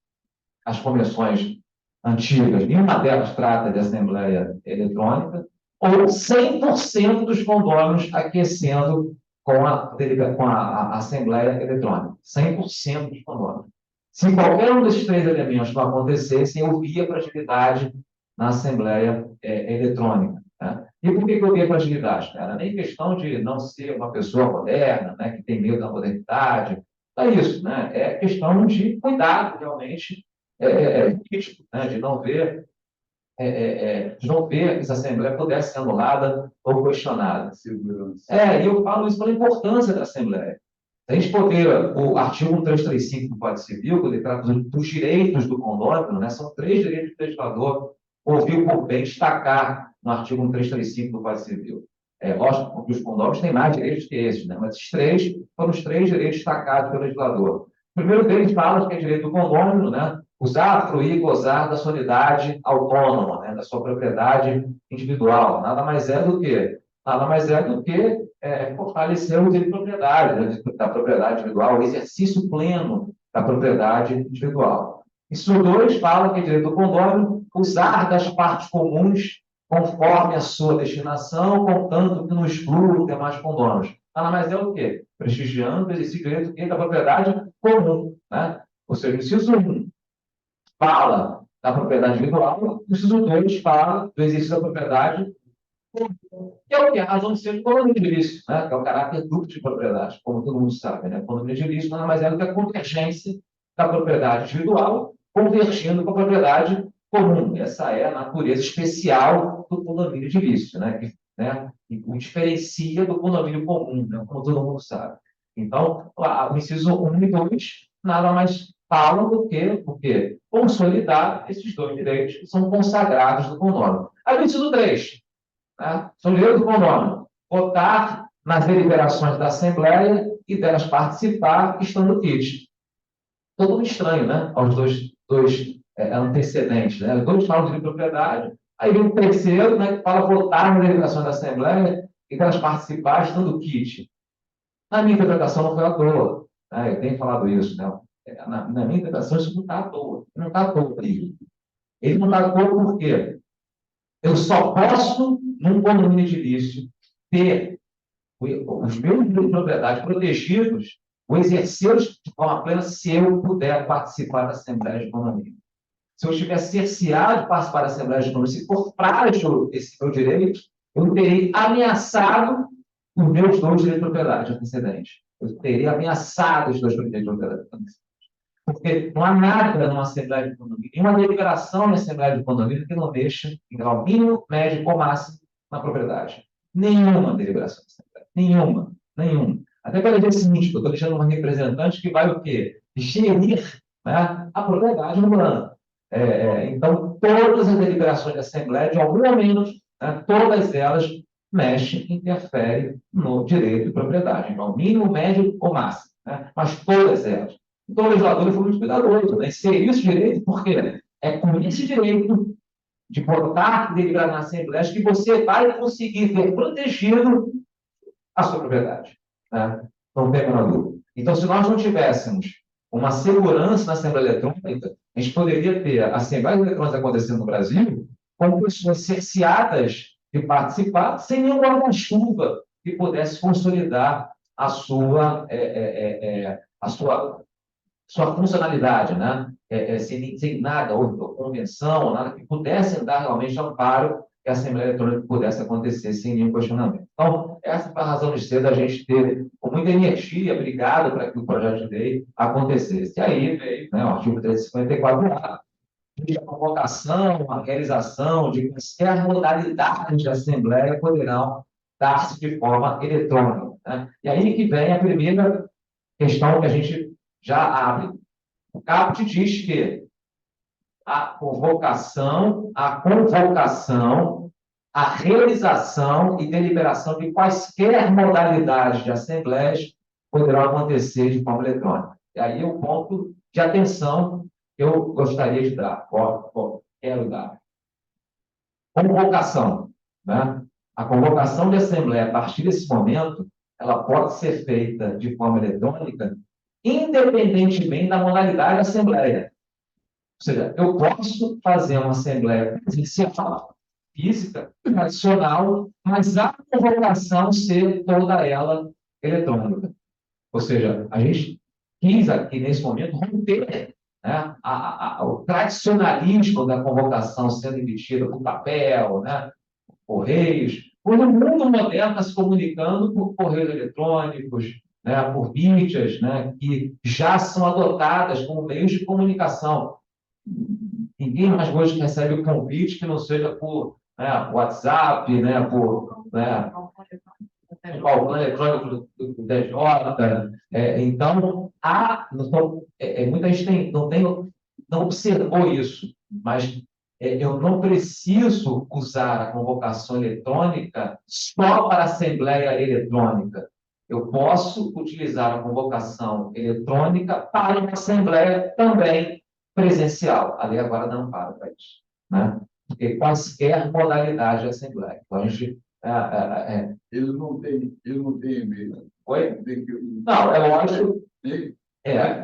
Speaker 4: as convenções antigas, nenhuma delas trata de assembleia eletrônica, ou 100% dos condôminos aquecendo com a assembleia eletrônica. 100% dos condôminos. Se qualquer um desses 3 elementos não acontecesse, eu via fragilidade na assembleia eletrônica. Né? E por que eu via fragilidade? Não era nem questão de não ser uma pessoa moderna, né, que tem medo da modernidade. Não é isso. Né? É questão de cuidado, realmente, crítico, né, de não ver que essa Assembleia pudesse ser anulada ou questionada. E eu falo isso pela importância da Assembleia. Se a gente for ver o artigo 335 do Código Civil, que ele trata dos direitos do condômino, né, são 3 direitos que o legislador ouviu por bem destacar no artigo 335 do Código Civil. Lógico que os condôminos têm mais direitos que esses, né, mas esses 3 foram os 3 direitos destacados pelo legislador. O primeiro deles fala que é direito do condômino, né, usar, fruir, gozar da sua unidade autônoma, né, da sua propriedade individual. Nada mais é do que fortalecer o direito de propriedade, né, da propriedade individual, o exercício pleno da propriedade individual. Inciso 2 fala que é direito do condômino usar das partes comuns conforme a sua destinação, contanto que não exclua os demais condôminos. Nada mais é o quê? Prestigiando o exercício do direito da propriedade comum. Né? Ou seja, o inciso 1 fala da propriedade individual, o inciso 2 fala do exercício da propriedade, que é o que? A razão de ser do condomínio edilício, né? Que é o caráter duplo de propriedade, como todo mundo sabe. Né? O condomínio edilício nada mais é do que a convergência da propriedade individual convergindo para a propriedade comum. Essa é a natureza especial do condomínio edilício, né? Que o diferencia do condomínio comum, né? Como todo mundo sabe. Então, o inciso 1 e 2 nada mais falam do que consolidar esses 2 direitos que são consagrados do condômino. Aí o inciso 3, né? São direitos do condômino. Votar nas deliberações da Assembleia e delas participar estando kit. Todo mundo estranho, né? Aos dois antecedentes. Né? Os 2 falam de propriedade, aí vem o terceiro, né, que fala votar nas deliberações da Assembleia e delas participar estando kit. Na minha interpretação, não foi à toa. Né? Eu tenho falado isso. Né? Na minha interpretação, isso não está à toa. Não está à toa. Ele não está à toa por quê? Eu só posso, num condomínio edilício, ter os meus direitos de propriedade protegidos, ou exercê-los de forma plena, se eu puder participar da Assembleia de Condomínio. Se eu estiver cerceado de participar da Assembleia de Condomínio, se for frágil esse meu direito, eu terei ameaçado os meus 2 direitos de propriedade antecedentes. Eu terei ameaçado os 2 direitos de propriedade antecedentes. Porque não há nada numa Assembleia de Condomínio, nenhuma deliberação na Assembleia de Condomínio que não mexa em grau mínimo, médio ou máximo na propriedade. Nenhuma deliberação da Assembleia. Nenhuma. Até para dizer o seguinte, eu estou deixando uma representante que vai o quê? Gerir né, a propriedade urbana. Então, todas as deliberações da Assembleia, de algum ou menos, né, todas elas mexem, interferem no direito de propriedade. Então, mínimo, médio ou máximo. Né? Mas todas elas. Então, o legislador foi muito cuidadoso, né? Inserir esse direito, porque é com esse direito de votar e deliberar na Assembleia que você vai conseguir ver protegido a sua propriedade. Né? Não tem a menor dúvida. Então, se nós não tivéssemos uma segurança na Assembleia Eletrônica, a gente poderia ter Assembleias Eletrônicas acontecendo no Brasil com pessoas cerceadas de participar sem nenhum guarda-chuva que pudesse consolidar a sua funcionalidade, né? Sem nada, ou convenção, nada que pudesse dar realmente amparo que a Assembleia Eletrônica pudesse acontecer sem nenhum questionamento. Então, essa foi a razão de ser da gente ter, com muita energia, brigado para que o projeto de lei acontecesse. E aí veio, né, o artigo 354A, a convocação, a realização de quaisquer modalidades de Assembleia poderão dar-se de forma eletrônica. Né? E aí que vem a primeira questão que a gente já abre. O caput diz que a convocação, a realização e deliberação de quaisquer modalidades de assembleias poderão acontecer de forma eletrônica. E aí é um ponto de atenção que eu gostaria de dar, quero dar. Convocação. Né? A convocação de assembleia, a partir desse momento, ela pode ser feita de forma eletrônica, independentemente da modalidade da assembleia. Ou seja, eu posso fazer uma assembleia presencial, física, tradicional, mas a convocação ser toda ela eletrônica. Ou seja, a gente quis aqui, nesse momento, romper, né, o tradicionalismo da convocação sendo emitida por papel, né, por correios, quando o mundo moderno está se comunicando por correios eletrônicos, né, por mídias, né, que já são adotadas como meios de comunicação. Ninguém mais hoje recebe o convite que não seja por, né, WhatsApp, né, por, né, o balcão eletrônico do TJ. Então, muita gente não observou isso, mas eu não preciso usar a convocação eletrônica só para a Assembleia Eletrônica. Eu posso utilizar a convocação eletrônica para uma Assembleia também presencial. A lei agora não para isso. Né? Porque quaisquer modalidade de Assembleia. Então, a gente
Speaker 3: Ele não tem e-mail.
Speaker 4: Oi? Não, é lógico. É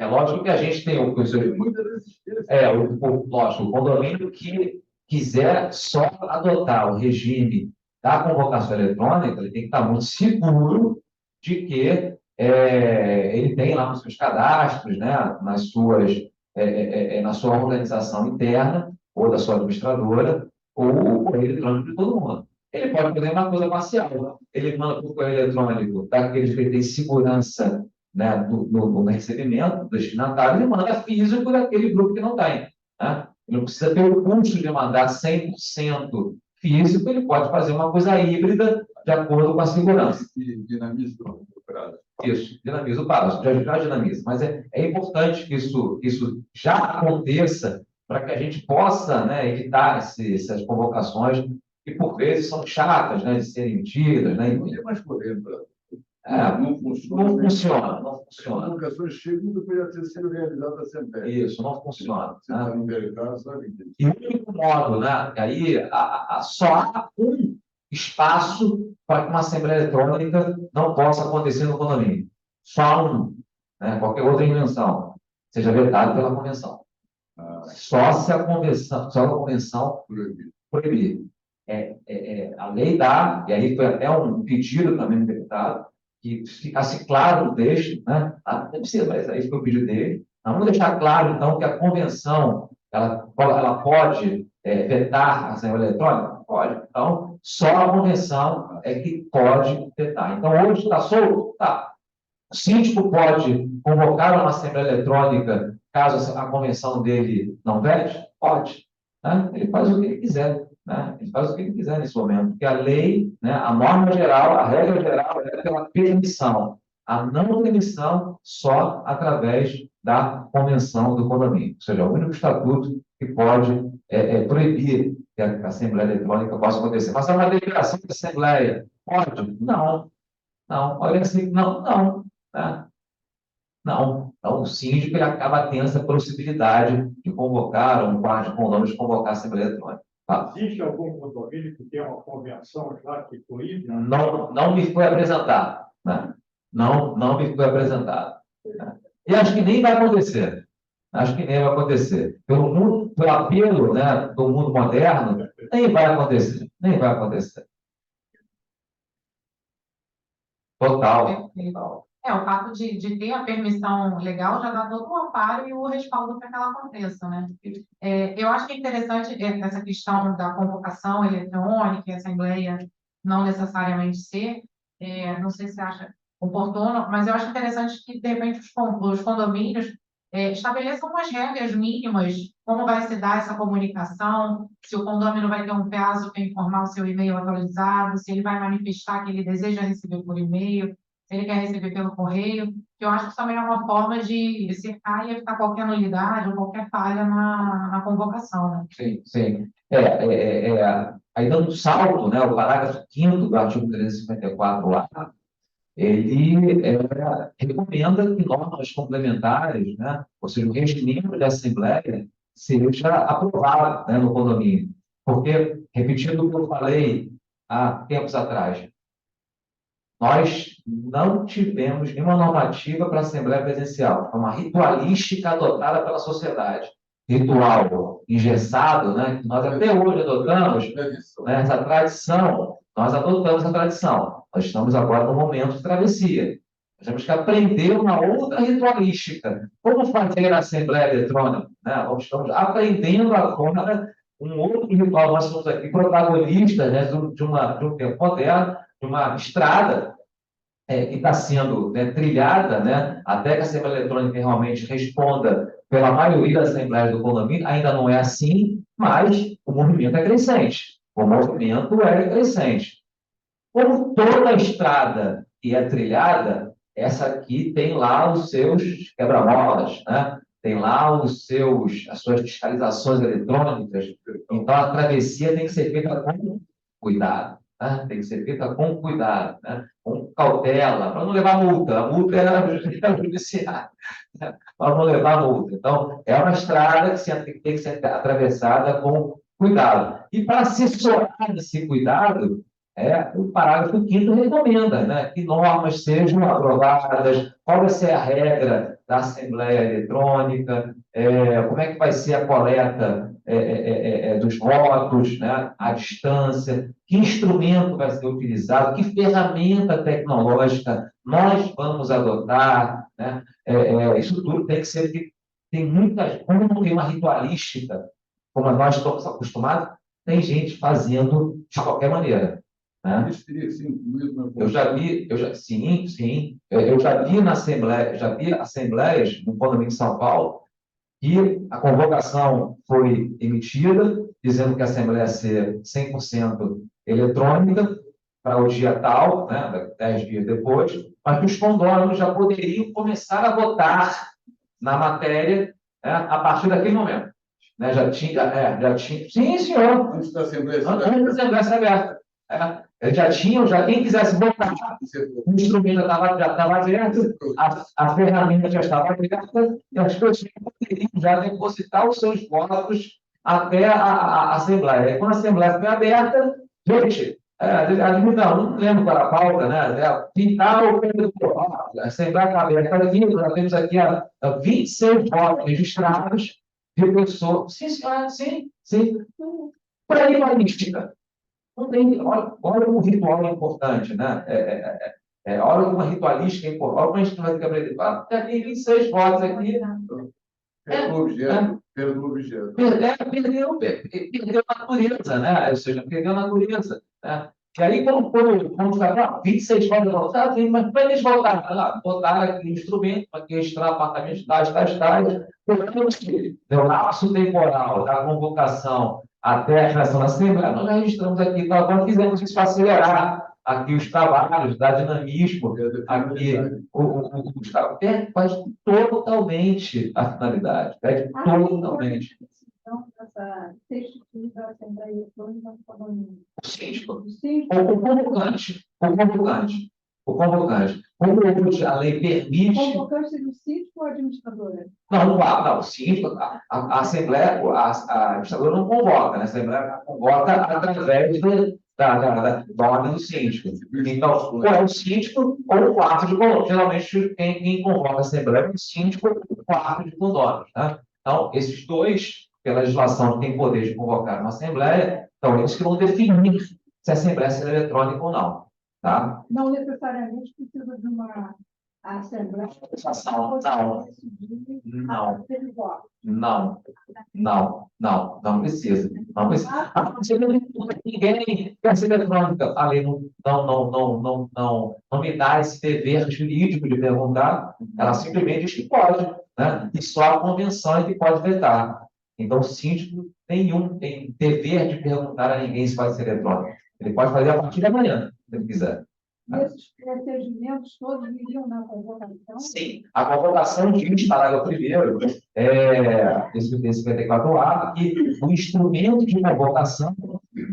Speaker 4: lógico que a gente tem o lógico, o condomínio que quiser só adotar o regime da convocação eletrônica, ele tem que estar muito seguro de que ele tem lá nos seus cadastros, né, na sua organização interna, ou da sua administradora, ou o correio eletrônico de todo mundo. Ele pode fazer uma coisa parcial. Ele manda por correio eletrônico daqueles que têm segurança, né, no recebimento do destinatário, ele manda físico daquele grupo que não tem. Né? Ele não precisa ter o custo de mandar 100% físico, ele pode fazer uma coisa híbrida de acordo com a segurança.
Speaker 3: Dinamiza o prazo.
Speaker 4: Isso, dinamiza o prazo, já dinamiza. Mas é importante que isso já aconteça para que a gente possa, né, evitar essas convocações que, por vezes, são chatas, né, de serem emitidas. Né,
Speaker 3: não tem mais correndo.
Speaker 4: Não funciona.
Speaker 3: As convocações chegam depois de ser realizadas a Assembleia.
Speaker 4: Isso, não funciona.
Speaker 3: Você está no mercado, sabe?
Speaker 4: E o único modo, né, que aí só há um espaço para que uma Assembleia Eletrônica não possa acontecer no condomínio. Só um. Né, qualquer outra invenção seja vetada pela convenção. Só se a convenção proibir. A lei dá, e aí foi até um pedido também do deputado, que ficasse claro no texto, né? Não precisa, mas aí foi o pedido dele. Vamos deixar claro, então, que a convenção ela pode vetar a Assembleia Eletrônica? Pode. Então, só a convenção é que pode vetar. Então, hoje está solto? Tá. O síndico pode convocar uma Assembleia Eletrônica caso a convenção dele não vete? Pode. Né? Ele faz o que ele quiser. Né? Ele faz o que ele quiser nesse momento, porque a lei, né, a norma geral, a regra geral é pela permissão. a não demissão só através da convenção do condomínio. Ou seja, é o único estatuto que pode proibir que a Assembleia Eletrônica possa acontecer. Mas é uma deliberação de Assembleia. Pode? Não. Não. Olha assim, não, não. Né? Não. Então, o síndico ele acaba tendo essa possibilidade de convocar, um quadro de condôminos de convocar a Assembleia Eletrônica. Tá?
Speaker 5: Existe algum condomínio que tenha uma convenção já que proíbe?
Speaker 4: Não me foi apresentado. Né? Não me foi apresentado. Né? E acho que nem vai acontecer. Acho que nem vai acontecer. Pelo apelo, né, do mundo moderno, nem vai acontecer. Nem vai acontecer. Total.
Speaker 1: Perfeito. O fato de ter a permissão legal já dá todo o amparo e o respaldo para que ela aconteça, né? Eu acho que é interessante essa questão da convocação eletrônica e assembleia não necessariamente ser, não sei se você acha oportuno, mas eu acho interessante que, de repente, os condomínios estabeleçam umas regras mínimas, como vai se dar essa comunicação, se o condomínio vai ter um prazo para informar o seu e-mail atualizado, se ele vai manifestar que ele deseja receber por e-mail, se ele quer receber pelo correio, que eu acho que isso também é uma forma de cercar e evitar qualquer nulidade ou qualquer falha na convocação, né?
Speaker 4: Sim, sim. Aí dando um salto, né, o parágrafo 5º do artigo 354A, ele recomenda que normas complementares, né, ou seja, o regimento da Assembleia seja aprovado, né, no condomínio. Porque, repetindo o que eu falei há tempos atrás, nós não tivemos nenhuma normativa para a Assembleia Presencial. Foi uma ritualística adotada pela sociedade. Ritual engessado, né, que nós até hoje adotamos, né, essa tradição. Nós adotamos a tradição. Nós estamos agora no momento de travessia. Nós temos que aprender uma outra ritualística. Como fazer a Assembleia Eletrônica? Né? Nós estamos aprendendo agora um outro ritual. Nós somos aqui protagonistas, né, de um tempo moderno, de uma estrada que está sendo, né, trilhada, né, até que a Assembleia Eletrônica realmente responda pela maioria das assembleias do condomínio. Ainda não é assim, mas o movimento é crescente. O movimento é crescente. Como toda estrada que é trilhada, essa aqui tem lá os seus quebra-molas, né? Tem lá as suas fiscalizações eletrônicas. Então, a travessia tem que ser feita com cuidado. Né? Tem que ser feita com cuidado, né? Com cautela, para não levar multa. A multa é judiciária, né? Para não levar multa. Então, é uma estrada que tem que ser atravessada com cuidado. E para assessorar esse cuidado, o parágrafo 5º recomenda, né, que normas sejam aprovadas, qual vai ser a regra da Assembleia Eletrônica, como é que vai ser a coleta dos votos, né, à distância, que instrumento vai ser utilizado, que ferramenta tecnológica nós vamos adotar, né? Isso tudo tem que ser, como não tem uma ritualística, como nós estamos acostumados, tem gente fazendo de qualquer maneira. Né?
Speaker 3: Isso teria que ser incluído na
Speaker 4: Eu já vi na Assembleia, já vi assembleias no condomínio de São Paulo que a convocação foi emitida dizendo que a Assembleia ia ser 100% eletrônica para o dia tal, né, 10 dias depois, mas que os condôminos já poderiam começar a votar na matéria, né, a partir daquele momento. Né? Já tinha. Sim, senhor.
Speaker 3: Antes da Assembleia
Speaker 4: ser aberta. Quem quisesse votar, o instrumento já estava aberto, a ferramenta já estava aberta, e as pessoas poderiam já depositar os seus votos até a Assembleia. E quando a Assembleia foi aberta, gente, não lembro qual era a pauta, né? Pintar o Pedro, a Assembleia está aberta aqui, nós temos aqui 26 votos registrados de pessoas. Sim, senhora, sim. Por aí vai mística. Não tem, olha um ritual importante, né? Olha uma ritualística importante. Olha como a gente vai ficar preocupado. Tem 26 votos aqui.
Speaker 3: Perdeu o objeto.
Speaker 4: Perdeu a natureza, né? Ou seja, perdeu a natureza. Né? E aí, quando fala, 26 votos votados, mas como é que eles votaram? Botaram aquele instrumento para registrar apartamentos tais. O laço temporal da convocação até a criação da Assembleia, nós já registramos aqui, nós fizemos isso para acelerar aqui os trabalhos, dá dinamismo, aqui faz totalmente a finalidade, perde totalmente.
Speaker 2: Então, essa texto da Assembleia Eletrônica falando
Speaker 4: O síndico,
Speaker 2: sim,
Speaker 4: o convocante. Como hoje a lei permite.
Speaker 2: convocante do síndico ou administradora?
Speaker 4: Não, o síndico, a Assembleia, a administradora não convoca, né? A Assembleia convoca através da ordem do síndico. Então, ou é o síndico ou o quarto de condôminos. Geralmente, quem convoca a Assembleia é o síndico ou o quarto de condôminos. Né? Então, esses dois, pela legislação, têm poder de convocar uma Assembleia, então eles que vão definir se a Assembleia será eletrônica ou não. Tá?
Speaker 2: Não necessariamente precisa de uma Assembleia.
Speaker 4: Não precisa. Não precisa. Ninguém quer ser eletrônica. A lei não me dá esse dever jurídico de perguntar. Ela simplesmente diz que pode. Né? E só a convenção é que pode vetar. Então, o síndico nenhum tem dever de perguntar a ninguém se vai ser eletrônico. Ele pode fazer a partir de amanhã, se ele quiser.
Speaker 2: E esses procedimentos todos viriam na convocação?
Speaker 4: Sim, a convocação diz, parágrafo 1º, desse 54A, que o instrumento de convocação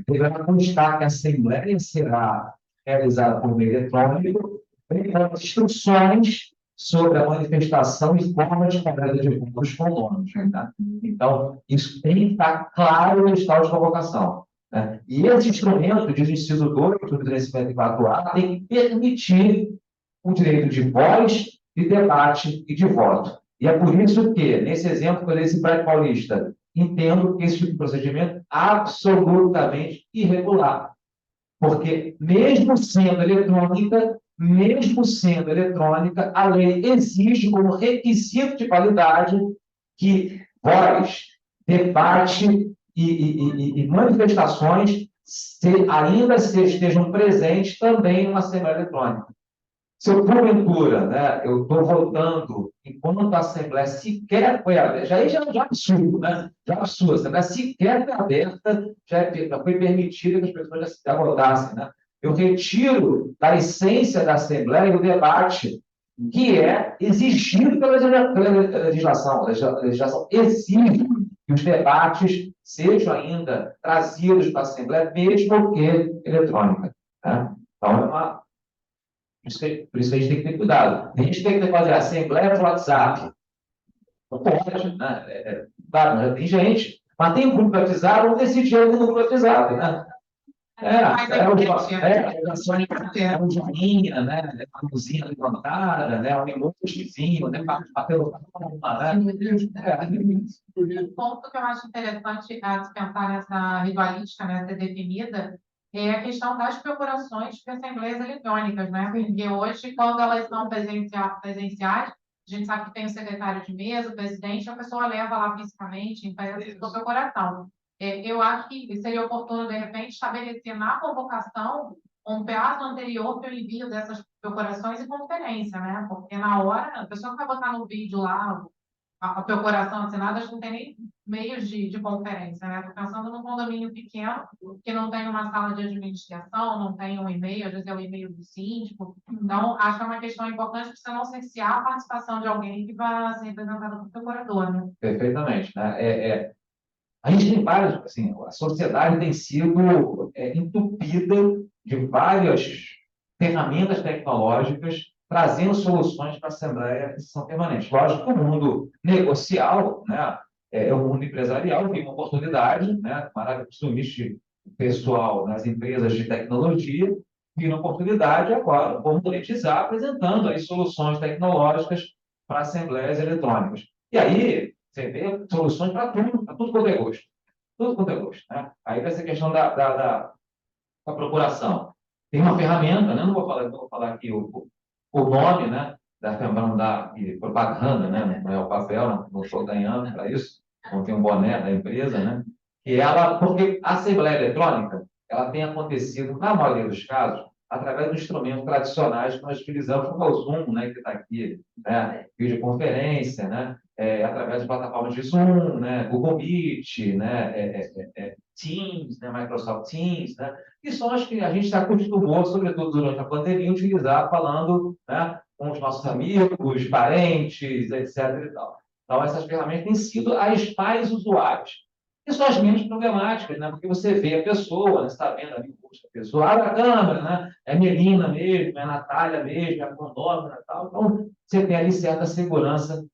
Speaker 4: deverá constar que a Assembleia será realizada por meio eletrônico, com instruções sobre a manifestação e forma de coleta de votos com nomes. Tá? Então, isso tem que estar claro no estado de convocação. Né? E esse instrumento, diz o inciso 2 do 354A, tem que permitir o direito de voz, de debate e de voto. E é por isso que, nesse exemplo que eu dei esse Praia Paulista, entendo que esse tipo de procedimento é absolutamente irregular. Porque, mesmo sendo eletrônica, a lei exige como requisito de validade que voz, debate e manifestações ainda estejam presentes também numa Assembleia Eletrônica. Se eu, porventura, né, eu estou votando enquanto a Assembleia sequer foi aberta, já é absurdo, né? Já é absurdo, a Assembleia sequer foi aberta, já foi permitida que as pessoas já votassem, né? Eu retiro da essência da Assembleia o debate, que é exigido pela legislação. A legislação exige que os debates sejam ainda trazidos para a Assembleia, mesmo que eletrônica. Né? Então, por isso que a gente tem que ter cuidado. A gente tem que fazer a Assembleia por WhatsApp. Não pode, né? Claro, já tem gente. Mas tem um grupo de WhatsApp, vamos decidir no grupo de WhatsApp, né? O joinha, né? A luzinha levantada, né? O emojizinho, né? Papel, né?
Speaker 1: Um ponto que eu acho interessante a se pensar nessa ritualística, né, ser definida, é a questão das procurações de assembleias eletrônicas, né? Porque hoje, quando elas são presenciais, a gente sabe que tem o secretário de mesa, o presidente, a pessoa leva lá fisicamente e faz a sua procuração. Eu acho que seria oportuno, de repente, estabelecer na convocação um prazo anterior para o envio dessas procurações e conferência, né? Porque na hora, a pessoa que vai botar no vídeo lá a procuração assinada, acho que não tem nem meios de conferência, né? Estou pensando num condomínio pequeno, que não tem uma sala de administração, não tem um e-mail, às vezes é o e-mail do síndico. Então, acho que é uma questão importante para você não cercear a participação de alguém que vai ser representado por procurador, né?
Speaker 4: Perfeitamente. Né? A gente tem vários, assim, a sociedade tem sido entupida de várias ferramentas tecnológicas trazendo soluções para a Assembleia que são permanentes. Lógico que o mundo negocial, né, o mundo empresarial tem uma oportunidade, né, principalmente pessoal nas empresas de tecnologia, tem uma oportunidade agora, vamos monetizar apresentando aí soluções tecnológicas para assembleias eletrônicas. E aí, você vê soluções para tudo quanto é gosto. Tudo quanto é gosto. Né? Aí vai ser a questão da procuração. Tem uma ferramenta, né? Não vou falar aqui o nome, né? Da ferramenta, não dá propaganda, né? Não é o papel, não estou ganhando para isso, não tem um boné da empresa, né? Porque a Assembleia Eletrônica, ela tem acontecido, na maioria dos casos, através dos instrumentos tradicionais que nós utilizamos, como é o Zoom, né, que está aqui, né, videoconferência, né, através de plataformas de Zoom, né, Google Meet, né, Teams, né, Microsoft Teams, né, que são as que a gente se acostumou, sobretudo durante a pandemia, a utilizar falando, né, com os nossos amigos, parentes, etc. E tal. Então, essas ferramentas têm sido as mais usuárias. E são as menos problemáticas, né, porque você vê a pessoa, né, você está vendo ali o rosto da pessoa, abre a câmera, né, é a Melina mesmo, é a Natália mesmo, é a condômina e tal. Então, você tem ali certa segurança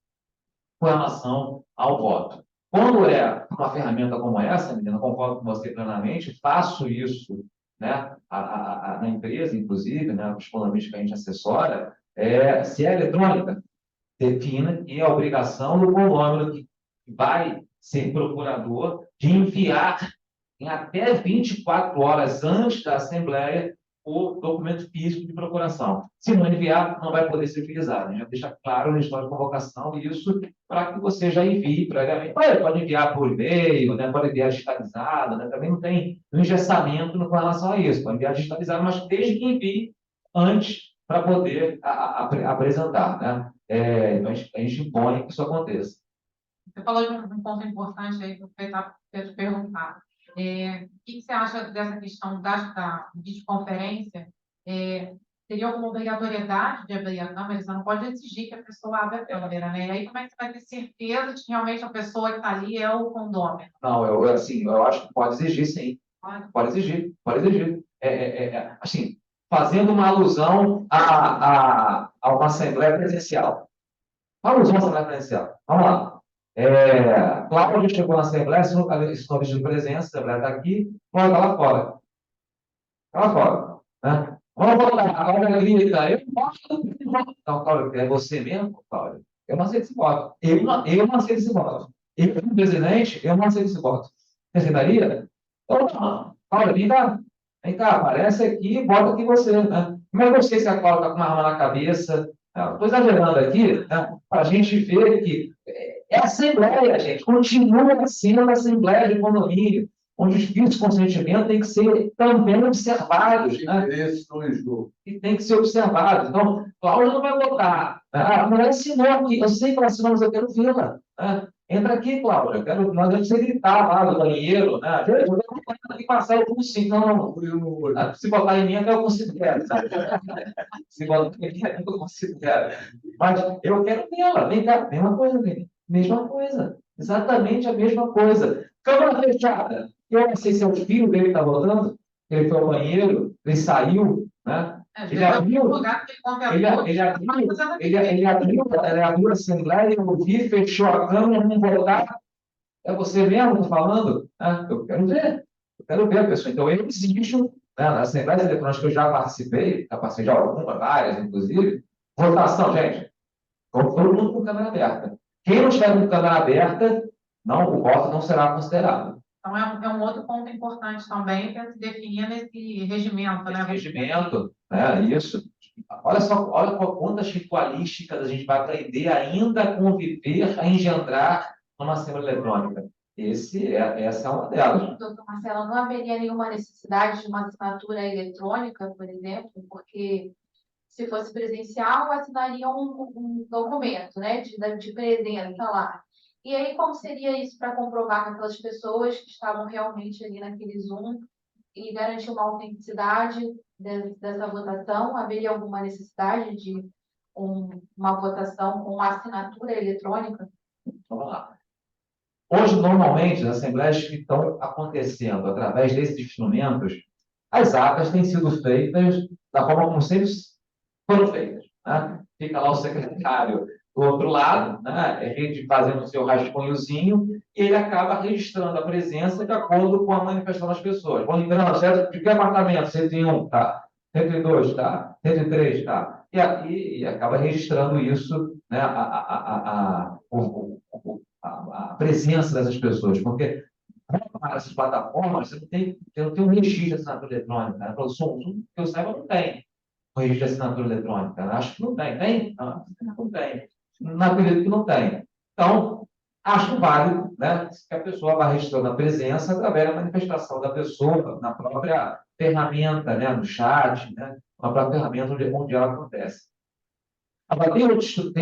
Speaker 4: com relação ao voto. Quando é uma ferramenta como essa, menina, concordo com você plenamente, faço isso, né, na empresa, inclusive, né, os condomínios que a gente assessora, se é eletrônica, defina que é a obrigação do condômino que vai ser procurador de enviar em até 24 horas antes da Assembleia o documento físico de procuração. Se não enviar, não vai poder ser utilizado. A gente já deixa claro na história de convocação isso para que você já envie previamente. Pode enviar por e-mail, né? Pode enviar digitalizado, né? Também não tem um engessamento com relação a isso. Pode enviar digitalizado, mas desde que envie antes para poder apresentar. Né? Então, a gente impõe que isso aconteça.
Speaker 1: Você falou de um ponto importante aí, que eu aproveitar para te perguntar. O que você acha dessa questão da videoconferência? Teria alguma obrigatoriedade de abrir a câmera? Você não pode exigir que a pessoa abra a câmera, né? E aí, como é que você vai ter certeza de que realmente a pessoa que está ali é o condômino?
Speaker 4: Não, eu acho que pode exigir, sim. Pode exigir, pode exigir. Assim, fazendo uma alusão a uma assembleia presencial. Uma alusão à assembleia presencial. Vamos lá. Cláudio chegou na assembleia, se não de presença, a assembleia está aqui, Cláudio está lá fora. Está lá fora. Né? Vamos voltar. A Cláudia grita, eu posso. Não, Cláudio, é você mesmo, Cláudio? Eu não aceito esse voto. Eu não aceito esse voto. Eu, como presidente, eu não aceito esse voto. Você aceitaria? Então, não. Cláudia, vem cá, aparece aqui e bota aqui você. Né? Como é que eu sei se a Cláudia está com uma arma na cabeça? Estou exagerando aqui, né? Para a gente ver que é assembleia, gente. Continua sendo a assembleia de condomínio, onde os filhos de consentimento têm que ser também observados. Né?
Speaker 3: Interesses estão em jogo.
Speaker 4: E tem que ser observados. Então, Cláudia não vai votar. A mulher assinou aqui. Eu sei que ela assinou, mas eu quero vê-la. Né? Entra aqui, Cláudia. Nós vamos gritar lá do banheiro. Né? Eu vou aqui passar o pulso. Não. Se botar em mim, até eu considero. Se botar em mim, eu considero. Mas eu quero vê-la. Vem cá. Mesma coisa, vem. Mesma coisa. Exatamente a mesma coisa. Câmara fechada. Eu não sei se é o filho dele que está votando. Ele foi ao banheiro, ele saiu, né? Ele abriu a assembleia, eu vi, fechou a câmera, não votar. É você mesmo que está falando? Né? Eu quero ver a pessoa. Então, eu exijo, né, nas assembleias eletrônicas que eu já participei de algumas, várias, inclusive, votação, gente, todo mundo com câmera aberta. Quem não estiver com câmera aberta, o voto não será considerado.
Speaker 1: Então, é um outro ponto importante também para se definir nesse regimento, né?
Speaker 4: Regimento, isso. Olha quantas ritualísticas a gente vai aprender ainda a conviver, a engendrar numa Assembleia Eletrônica. Essa é uma delas.
Speaker 2: Doutor Marcelo, não haveria nenhuma necessidade de uma assinatura eletrônica, por exemplo, porque se fosse presencial, assinaria um documento, né, de presença lá. E aí, como seria isso para comprovar que aquelas pessoas que estavam realmente ali naquele Zoom e garantir uma autenticidade dessa votação? Haveria alguma necessidade de uma votação com assinatura eletrônica?
Speaker 4: Vamos lá. Hoje, normalmente, as assembleias que estão acontecendo através desses instrumentos, as atas têm sido feitas da forma como sempre foram feitas. Né? Fica lá o secretário do outro lado, né, fazendo o seu rascunhozinho, e ele acaba registrando a presença de acordo com a manifestação das pessoas. Quando entrando, certo? De que apartamento? 101, tá. 102, tá. 103, tá. E acaba registrando isso, né, a presença dessas pessoas, porque para essas plataformas, você não tem um registro de assinatura eletrônica. Né? Pelo que eu saiba, não tem um registro de assinatura eletrônica. Né? Acho que não tem. Tem? Não tem. Não acredito que não tem. Então, acho válido, né, que a pessoa vá registrando a presença através da manifestação da pessoa na própria ferramenta, né, no chat, né, na própria ferramenta onde ela acontece. Agora, tem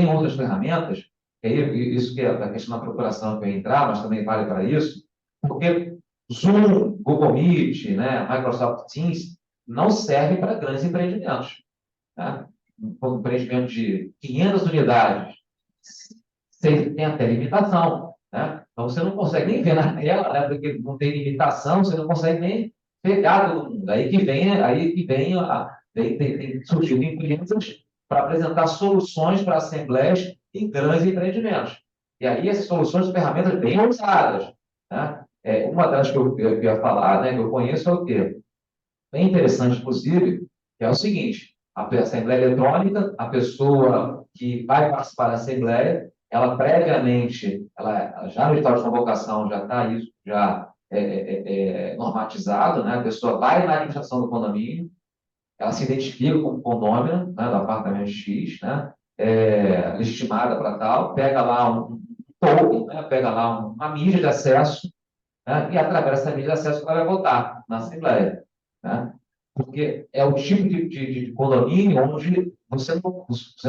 Speaker 4: outras ferramentas, que aí, isso que é a questão da procuração que eu ia entrar, mas também vale para isso, porque Zoom, Google Meet, né, Microsoft Teams, não serve para grandes empreendimentos. Né? Um empreendimento de 500 unidades, tem até limitação. Né? Então, você não consegue nem ver na tela, né, porque não tem limitação, você não consegue nem pegar todo mundo. Tem surgido empresas para apresentar soluções para assembleias em grandes empreendimentos. E aí, essas soluções são ferramentas bem usadas. Né? Uma das que eu ia falar, né, que eu conheço, é o quê? Bem interessante, inclusive, que é o seguinte: a Assembleia Eletrônica, a pessoa que vai participar da Assembleia, ela previamente, já no estado de convocação, já está isso, já normatizado, né? A pessoa vai na administração do condomínio, ela se identifica como condômina, né, do apartamento X, né, legitimada para tal, pega lá um token, né, pega lá uma mídia de acesso, né, e através dessa mídia de acesso ela vai votar na Assembleia. Né, porque é o tipo de condomínio onde você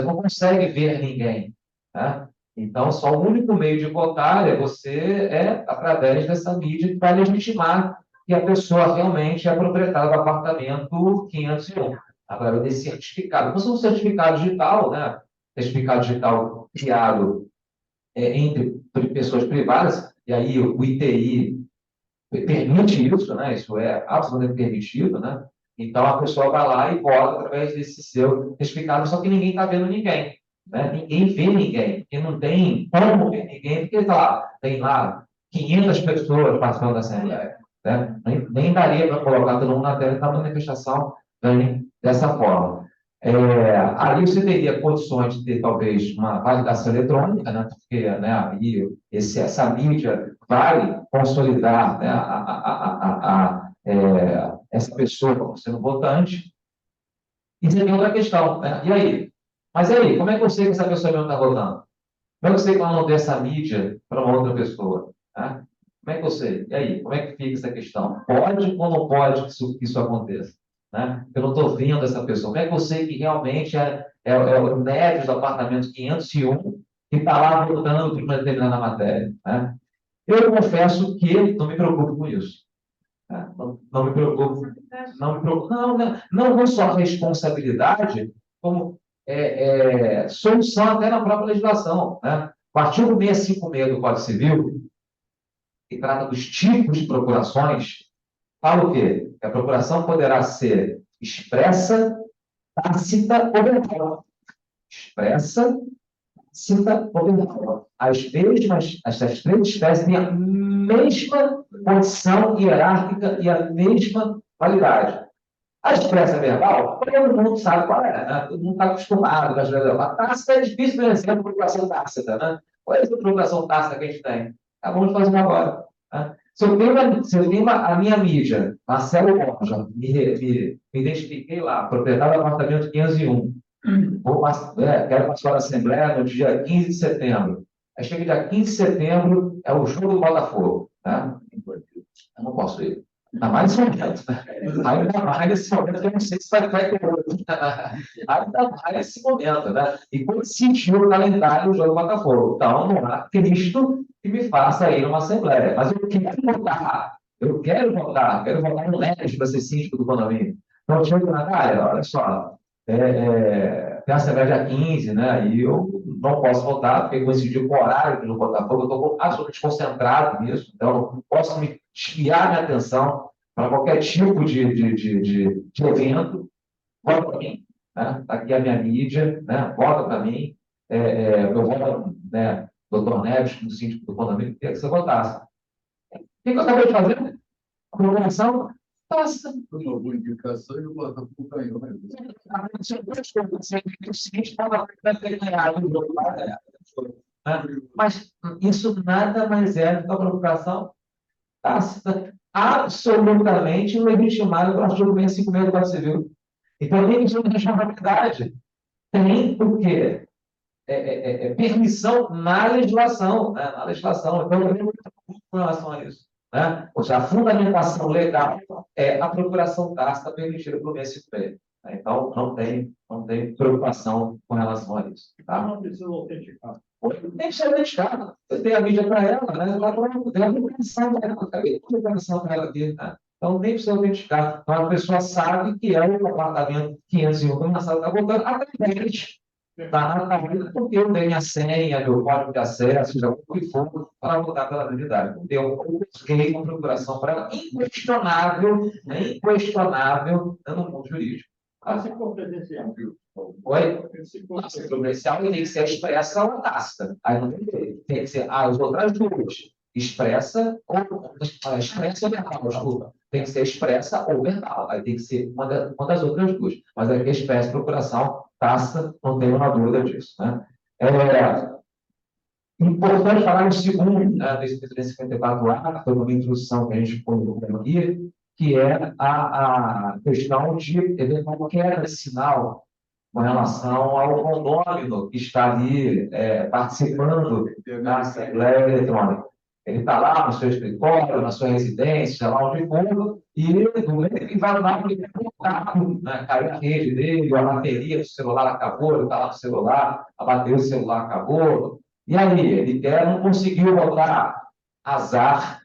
Speaker 4: não consegue ver ninguém. Né? Então, só o único meio de votar através dessa mídia que vai legitimar que a pessoa realmente é proprietária do apartamento 501, através desse certificado. Não é um certificado digital, né? Certificado digital criado entre pessoas privadas, e aí o ITI permite isso, né? Isso é absolutamente permitido, né? Então, a pessoa vai lá e vota através desse seu certificado, só que ninguém está vendo ninguém. Né? Ninguém vê ninguém, porque não tem como ver ninguém, porque tem lá 500 pessoas participando da Assembleia. Né? Nem daria para colocar todo mundo na tela da manifestação dessa forma. Aí você teria condições de ter, talvez, uma validação eletrônica, né? Porque né, aí essa mídia vai consolidar, né, essa pessoa como sendo votante. E você tem outra questão, né? E aí? Mas e aí, como é que eu sei que essa pessoa não está votando? Como é que eu sei que ela não deu essa mídia para uma outra pessoa? Né? Como é que eu sei? E aí, como é que fica essa questão? Pode ou não pode que isso aconteça? Né? Eu não estou vendo essa pessoa. Como é que eu sei que realmente é o médio do apartamento 501 que está lá votando por uma determinada matéria? Né? Eu confesso que não me preocupo com isso. Né? Não me preocupo. Não só a responsabilidade, como solução até na própria legislação. Né? O artigo 656 do Código Civil, que trata dos tipos de procurações, fala o quê? Que a procuração poderá ser expressa, tácita ou verbal. Expressa, tácita ou verbal. Essas três espécies têm a mesma condição hierárquica e a mesma validade. A expressa verbal, todo mundo sabe qual é, né? Todo mundo está acostumado com as leis. A tácita é difícil, por exemplo, procuração tácita, né? Qual é a procuração tácita que a gente tem? Acabamos de fazer uma agora. Né? Se eu tenho a minha mídia, Marcelo Borja, me identifiquei lá, proprietário do apartamento 501, quero participar da Assembleia no dia 15 de setembro. Aí chega dia 15 de setembro, é o jogo do Botafogo. Né? Eu não posso ir. Ainda mais nesse momento. Ainda mais nesse momento, que eu não sei se vai ter outro. Ainda mais nesse momento, né? E coincidiu o calendário do jogo do Botafogo. Então, não há Cristo que me faça ir numa Assembleia. Mas eu quero votar no LED para ser síndico do condomínio. Então, eu chego na área, olha só, tem a Assembleia dia 15, né? E eu não posso votar, porque coincidiu com o horário do Botafogo, eu estou absolutamente concentrado nisso, então eu não posso me desviar minha atenção para qualquer tipo de evento. Vota para mim, né? Aqui é a minha mídia, né? Vota para mim. Eu voto, né? Doutor Neves, como síndico do condomínio, queria que você votasse. O que eu acabei de fazer? A programação passa.
Speaker 3: Foi uma boa indicação e o Botafogo ganhou.
Speaker 4: Mas isso nada mais é do que a provocação tácita, absolutamente legitimada pelo artigo 656 do Código Civil. Então, tem que ter responsabilidade. Tem o quê? Permissão na legislação. Né? Na legislação. Então, eu tenho muita preocupação com relação a isso. Né? Ou seja, a fundamentação legal é a procuração tácita permitida pelo 656. Então, não tem preocupação com relação a isso. Tá?
Speaker 5: Não precisa autenticar.
Speaker 4: Nem precisa autenticar. Você tem a mídia para ela, né? Ela tem a obrigação para ela, acabei de obrigação para ela aqui. Né? Então, nem precisa autenticar. Então, a pessoa sabe que é o apartamento 501 na sala está voltando através da rede, porque eu tenho a senha, meu código de acesso, já o que for, para voltar pela habilidade. Porque eu busquei uma procuração para ela inquestionável, né? Inquestionável, no mundo jurídico.
Speaker 5: Se for presencial.
Speaker 4: Oi?
Speaker 5: Se for
Speaker 4: Nossa, presencial tem que ser expressa ou tácita. Aí não tem que ser as outras duas. Expressa ou verbal, desculpa. Tem que ser expressa ou verbal. Aí tem que ser uma das outras duas. Mas aqui é expressa, procuração, tácita, não tenho uma dúvida disso. Né? Importante falar no segundo, né, desse 354A, que foi uma introdução que a gente colocou aqui, que é a questão de eventual queda de sinal com relação ao condômino que está ali participando da Assembleia Eletrônica. Ele está lá no seu escritório, na sua residência, lá onde for, e ele vai lá porque ele tem contato, né? Caiu a rede dele, a bateria do celular acabou, ele está lá no celular, a bateria do celular acabou. E aí, ele não conseguiu botar azar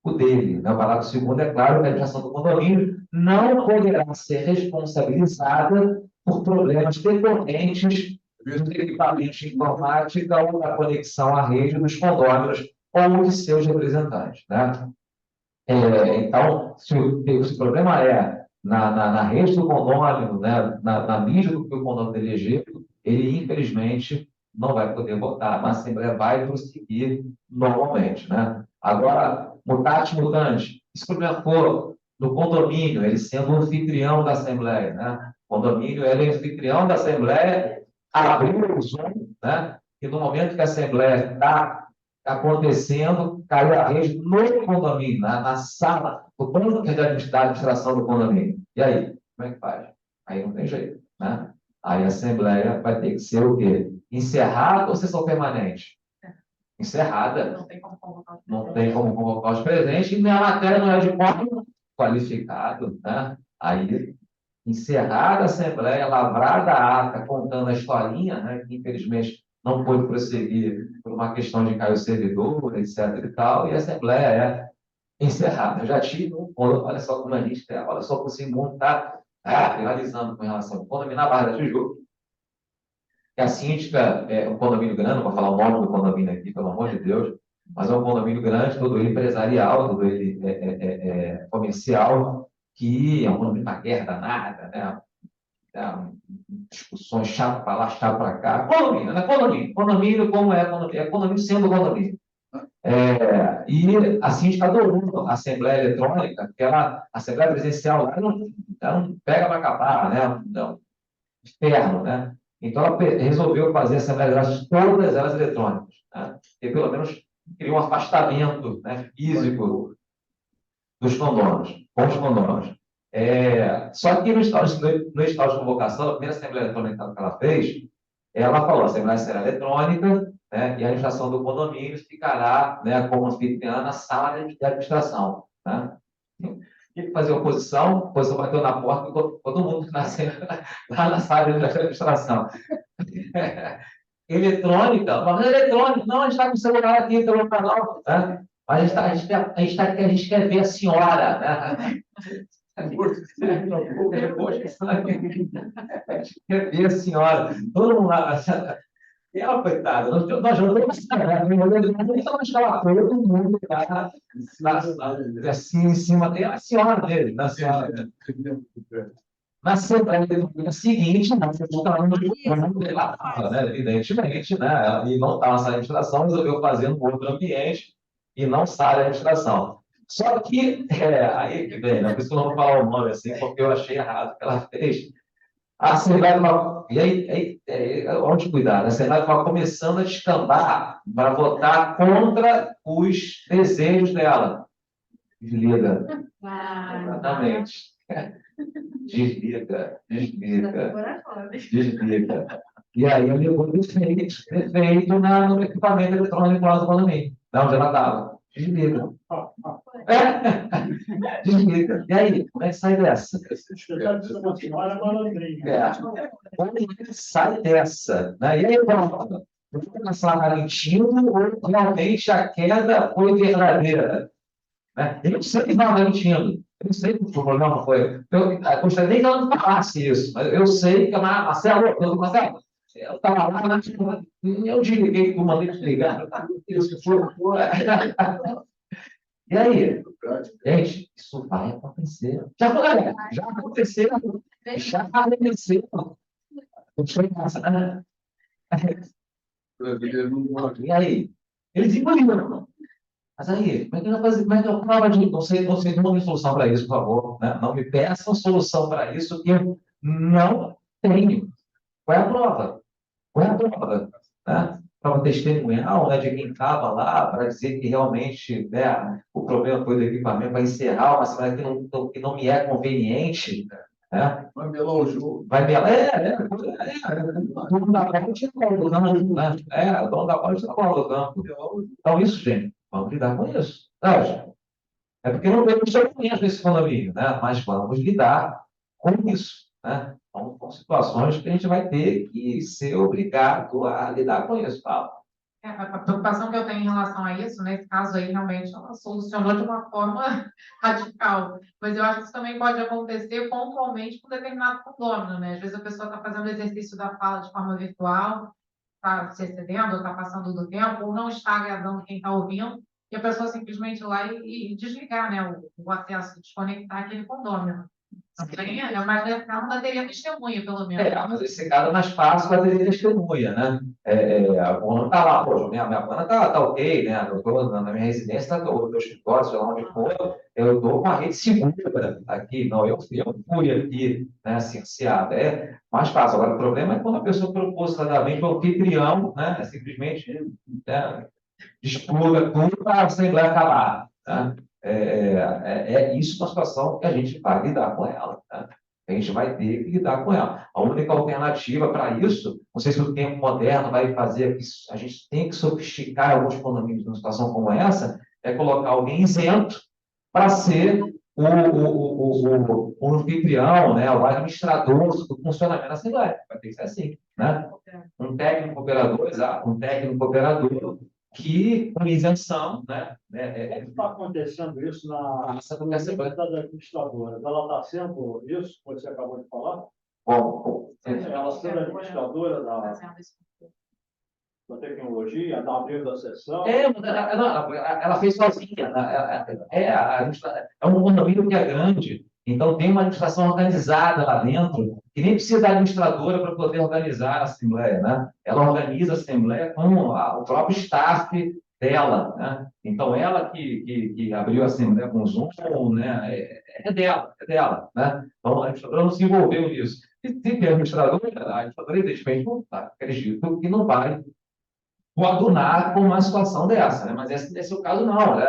Speaker 4: o dele. Né? O parágrafo segundo é claro que a administração do condomínio não poderá ser responsabilizada por problemas decorrentes dos equipamentos de informática ou da conexão à rede dos condôminos ou de seus representantes. Né? Então, se o problema é na rede do condômino, né? na mídia do que o condômino elegeu, ele, infelizmente, não vai poder votar, mas a Assembleia vai prosseguir normalmente. Né? Agora, mutatis mutandis, se o problema for no condomínio, ele sendo o anfitrião da Assembleia, né? O condomínio ele é anfitrião da Assembleia, abriu o Zoom, né? E no momento que a Assembleia está acontecendo, caiu a rede no condomínio, na sala, do plano de administração do condomínio. E aí, como é que faz? Aí não tem jeito. Né? Aí a Assembleia vai ter que ser o quê? Encerrada ou sessão permanente? Encerrada. Não tem como convocar os presentes, e a matéria não é de quórum qualificado. Né? Aí, encerrada a Assembleia, lavrada a ata, contando a historinha, né, que infelizmente não pôde prosseguir por uma questão de cair o servidor, etc. e tal, e a Assembleia é encerrada. Eu já tive olha só como a gente tem, olha só como esse mundo está realizando com relação ao condomínio na Barra da Tijuca. Que a síndica, um condomínio grande, não vou falar o nome do condomínio aqui, pelo amor de Deus, mas é um condomínio grande, todo ele empresarial, todo ele comercial, que é um condomínio uma guerra danada, né? Discussões chato para lá, chato para cá. Condomínio, né? Condomínio, como é condomínio? É condomínio sendo condomínio. E a síndica adorou a Assembleia Eletrônica, que a Assembleia Presencial lá ela não pega para acabar, né? Não, externo, né? Então, ela resolveu fazer assembleias todas elas eletrônicas, né? E pelo menos criou um afastamento, né, físico dos condôminos, com os condôminos. Só que no estado de convocação, a primeira assembleia eletrônica que ela fez, ela falou: a assembleia será eletrônica, né, e a administração do condomínio ficará, né, como anfitriã na sala de administração. Né? E fazer oposição bateu na porta, todo mundo lá na sala de administração. Eletrônica, mas eletrônica, não, a gente está com o celular aqui pelo canal, né? Mas a gente quer ver a senhora, né? A gente quer ver a senhora. Todo mundo lá. E ela, coitada, nós não vamos estar todo mundo lá, assim, em cima dele, a senhora dele, na senhora. Na Assembleia seguinte, nós estamos né, evidentemente, né, e não está na sala de administração, resolveu fazer um outro ambiente e não sala de administração. Só que, aí que vem, né, por isso que eu não vou falar o nome assim, porque eu achei errado o que ela fez. A Assembleia, e aí, onde cuidar? A Assembleia estava começando a descambar para votar contra os desejos dela. Desliga. Exatamente. Desliga. E aí eu levou defeito no equipamento eletrônico lá do condomínio, onde ela estava. Desliga. Desliga. E aí, como é que sai dessa?
Speaker 5: Você está dizendo uma senhora malandrinha.
Speaker 4: Como é que sai dessa? Né? E aí, pronto. Eu vou passar garantindo ou realmente a queda foi verdadeira? Né? Eu não sei que estava garantindo. Eu não sei que o problema foi. Eu gostaria nem que ela não falasse isso, mas eu sei que a Marcelo, eu estava lá, eu desliguei, eu mandei desligar. Isso foi. E aí? Gente, isso vai acontecer. Já aconteceu. Já aconteceu. Já aconteceu. E aí? Eles engoliram. Mas aí, como é que vai fazer? Como é que eu prova de. Não tem solução para isso, por favor. Né? Não me peçam solução para isso que eu não tenho. Qual é a prova? Qual é a prova? Né? Prova testemunhal, né, de quem estava lá, para dizer que realmente, né, o problema foi do equipamento, para encerrar uma semana que não me é conveniente. Né?
Speaker 3: Vai melar o jogo.
Speaker 4: Vai melar. O dono da bola tira a bola do campo. Né? O dono da bola tira a bola do campo. Então, isso, gente, vamos lidar com isso. Não, é porque não temos soluções nesse condomínio, né? Mas vamos lidar com isso. Né? Então, são situações que a gente vai ter que ser obrigado a lidar com isso. Tá?
Speaker 1: A preocupação que eu tenho em relação a isso, nesse caso aí, realmente, ela solucionou de uma forma radical. Mas eu acho que isso também pode acontecer pontualmente com determinado condomínio, né? Às vezes a pessoa está fazendo o exercício da fala de forma virtual, está se excedendo, está passando do tempo, ou não está agradando quem está ouvindo, e a pessoa simplesmente ir lá e desligar, né, o acesso, desconectar aquele condomínio. Também mas nesse caso ainda teria testemunha, pelo menos.
Speaker 4: Mas esse caso é mais fácil para ter testemunha, né? A banda está lá, pô, minha banda está ok, né? Eu estou na minha residência, no meu escritório, sei lá onde for, eu estou com a rede segura aqui, não, eu fui aqui, né, cerceado. É mais fácil. Agora, o problema é quando a pessoa propositadamente, o anfitrião, né, simplesmente, né, exploda tudo para a Assembleia acabar. Né? Isso uma situação que a gente vai lidar com ela. Né? A gente vai ter que lidar com ela. A única alternativa para isso, não sei se o tempo moderno vai fazer, a gente tem que sofisticar alguns condomínios numa situação como essa, é colocar alguém isento para ser o anfitrião, né, o administrador do funcionamento da Assembleia. Vai ter que ser assim. Né? Um técnico operador que, com isenção, né?
Speaker 5: Como está acontecendo isso na Assembleia da Administradora? Ela está sendo isso que você acabou de falar?
Speaker 4: Bom,
Speaker 5: ela sendo administradora da tecnologia, da abrindo da sessão?
Speaker 4: Ela fez sozinha. É um condomínio que é grande, então tem uma administração organizada lá dentro, que nem precisa da administradora para poder organizar a Assembleia. Né? Ela organiza a Assembleia com o próprio staff dela. Né? Então, ela que abriu a Assembleia com o Zoom, né? É dela. Né? Então, a administradora não se envolveu nisso. E se tem administradora, a administradora, evidentemente, acredito que não vai coadunar com uma situação dessa, né? Mas esse é o caso, não.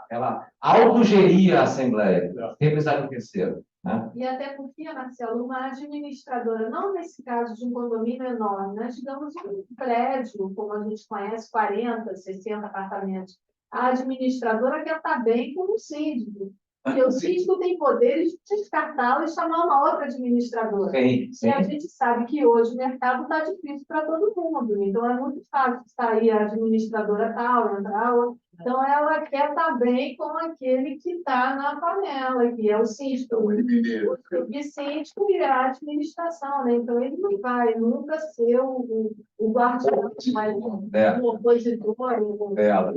Speaker 4: Ela autogeria a Assembleia, sem precisar de um terceiro. Né?
Speaker 6: E até porque, Marcelo, uma administradora, não nesse caso de um condomínio enorme, mas digamos um prédio, como a gente conhece, 40, 60 apartamentos, a administradora quer estar bem com o síndico. Porque o síndico tem poderes de descartá-lo e chamar uma outra administradora.
Speaker 4: Sim.
Speaker 6: E a gente sabe que hoje o mercado está difícil para todo mundo. Então, é muito fácil sair a administradora tal, entrar outra. Então, ela quer estar bem com aquele que está na panela, que é o síndico. O síndico e a administração. Né? Então, ele não vai nunca ser o guardião, mas o opositor, exato.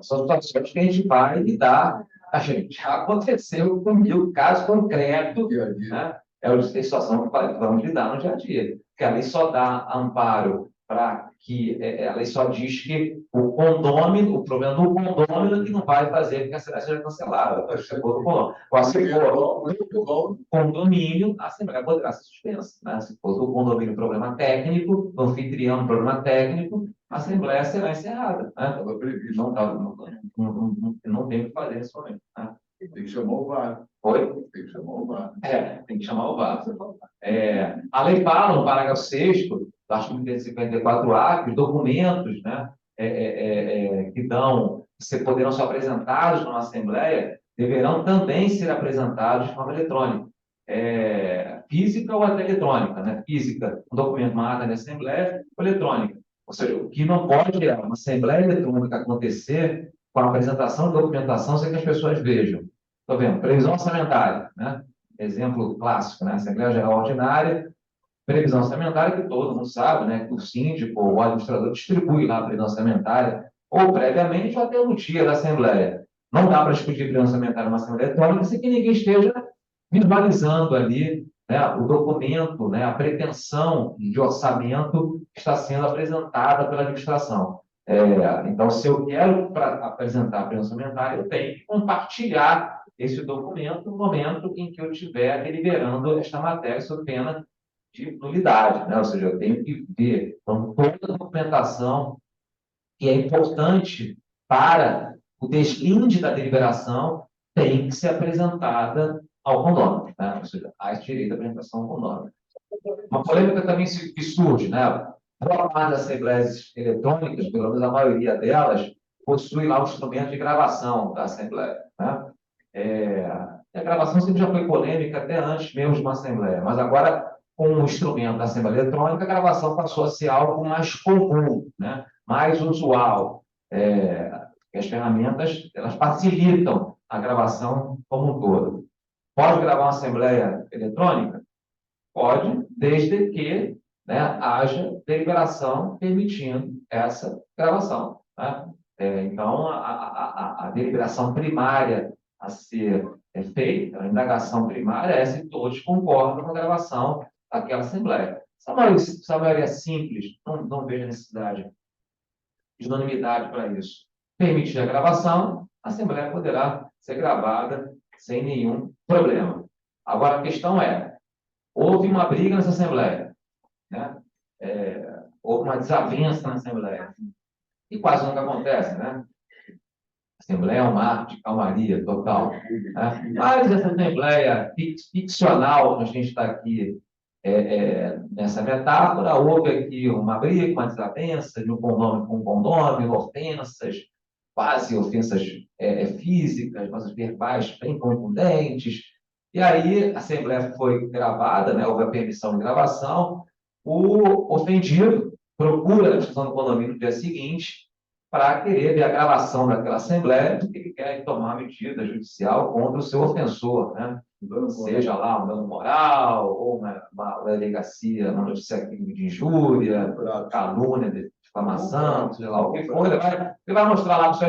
Speaker 4: São situações que a gente vai lidar. A gente já aconteceu comigo, caso concreto, né? É a situação que vamos lidar no dia a dia. Porque a lei só dá amparo para que a lei só diz que o condômino, o problema do condômino que não vai fazer com que a Assembleia seja cancelada. O condomínio, a Assembleia poderá ser suspensa. Né? Se for o condomínio problema técnico, o anfitrião problema técnico, a Assembleia será encerrada. Né? Não tem o que fazer nesse momento. Né?
Speaker 3: Tem que chamar o VAR.
Speaker 4: Oi?
Speaker 3: Tem que chamar o VAR.
Speaker 4: Tem que chamar o VAR. A lei fala, no parágrafo 6º, do artigo 54A, que os documentos, né, que dão que poderão ser apresentados numa Assembleia, deverão também ser apresentados de forma eletrônica. Física ou até eletrônica, né? Física, um documento, uma ata de Assembleia, ou eletrônica. Ou seja, o que não pode é uma Assembleia eletrônica acontecer com a apresentação de documentação sem que as pessoas vejam. Estou vendo, previsão orçamentária, né? Exemplo clássico, né? Assembleia Geral Ordinária, previsão orçamentária que todo mundo sabe, né? Que o síndico ou o administrador distribui lá a previsão orçamentária, ou previamente ou até no dia da Assembleia. Não dá para discutir previsão orçamentária numa Assembleia eletrônica sem que ninguém esteja visualizando ali, né, o documento, né, a pretensão de orçamento que está sendo apresentada pela administração. Então, se eu quero apresentar a previsão orçamentária, eu tenho que compartilhar esse documento no momento em que eu estiver deliberando esta matéria sob pena de nulidade, né? Ou seja, eu tenho que ver então, toda a documentação que é importante para o deslinde da deliberação tem que ser apresentada ao condômino, né? Ou seja, há esse direito à apresentação ao condômino. Uma polêmica também que surge, né? Boa parte das assembleias eletrônicas, pelo menos a maioria delas, possui lá um instrumento de gravação da assembleia, né? A gravação sempre já foi polêmica até antes mesmo de uma assembleia, mas agora, com o instrumento da assembleia eletrônica, a gravação passou a ser algo mais comum, né? Mais usual. As ferramentas, elas facilitam a gravação como um todo. Pode gravar uma assembleia eletrônica? Pode, desde que, né, haja deliberação permitindo essa gravação, né? Então, a deliberação primária a ser feita, a indagação primária é se todos concordam com a gravação daquela assembleia. Se a maioria é simples, não vejo necessidade de unanimidade para isso. Permitir a gravação, a assembleia poderá ser gravada sem nenhum problema. Agora, a questão houve uma briga nessa assembleia, né? Houve uma desavença na assembleia. E quase nunca acontece, né? A assembleia é um mar de calmaria total, né? Mas essa assembleia ficcional, que a gente está aqui nessa metáfora, houve aqui uma briga, uma desavença de um condômino com um condômino, ofensas, quase ofensas físicas, ofensas verbais bem contundentes. E aí a assembleia foi gravada, né? Houve a permissão de gravação, o ofendido procura a administração do condomínio no dia seguinte para querer ver a gravação daquela assembleia, porque ele quer tomar medida judicial contra o seu ofensor, né? Seja lá um dano moral, ou uma delegacia, uma notícia de injúria, calúnia, difamação, seja lá o que for. Ele vai mostrar lá para o seu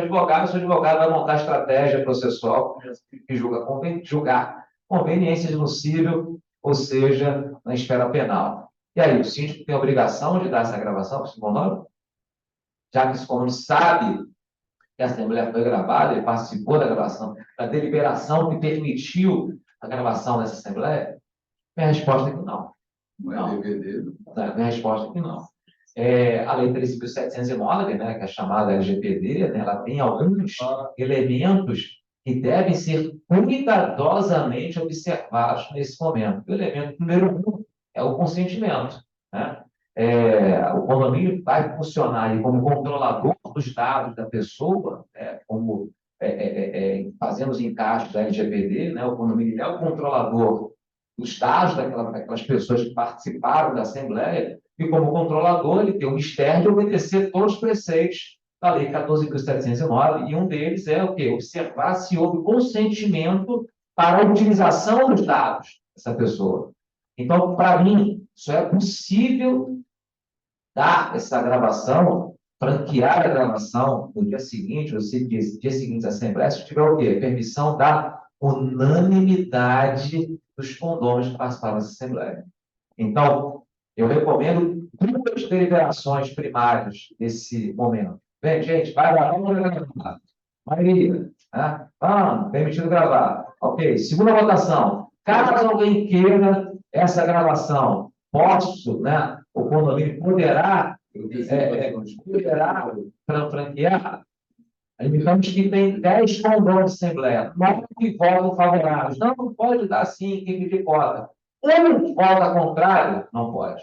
Speaker 4: advogado vai montar a estratégia processual que julgar conveniência admissível, ou seja, na esfera penal. E aí, o síndico tem a obrigação de dar essa gravação para o condômino? Já que esse condômino sabe que a assembleia foi gravada, ele participou da gravação, da deliberação que permitiu a gravação dessa assembleia? Minha resposta é que não.
Speaker 3: Não é dever dele.
Speaker 4: Minha resposta é que não. A Lei 13.709, né, que é a chamada LGPD, né, ela tem alguns elementos que devem ser cuidadosamente observados nesse momento. O elemento número 1 é o consentimento, né? O condomínio vai funcionar ali como controlador dos dados da pessoa, né? Como fazendo os encaixes da LGPD, né? O condomínio é o controlador dos dados daquelas pessoas que participaram da Assembleia, e como controlador ele tem o mistério de obedecer todos os preceitos da Lei 14.709, e um deles é o quê? Observar se houve consentimento para a utilização dos dados dessa pessoa. Então, para mim, só é possível dar essa gravação, franquear a gravação no dia seguinte, ou seja, dia seguinte à Assembleia, se tiver o quê? Permissão da unanimidade dos condôminos que participaram dessa Assembleia. Então, eu recomendo 2 deliberações primárias nesse momento. Bem, gente, vai lá, vamos gravar. Maria, né? Permitido gravar. Ok, segunda votação. Caso alguém queira essa gravação, né? O condomínio poderá franquear. Admitamos que tem 10 condôminos de Assembleia, 9 que votam favoráveis. Não pode dar sim quem que vota. Um vota contrário, não pode.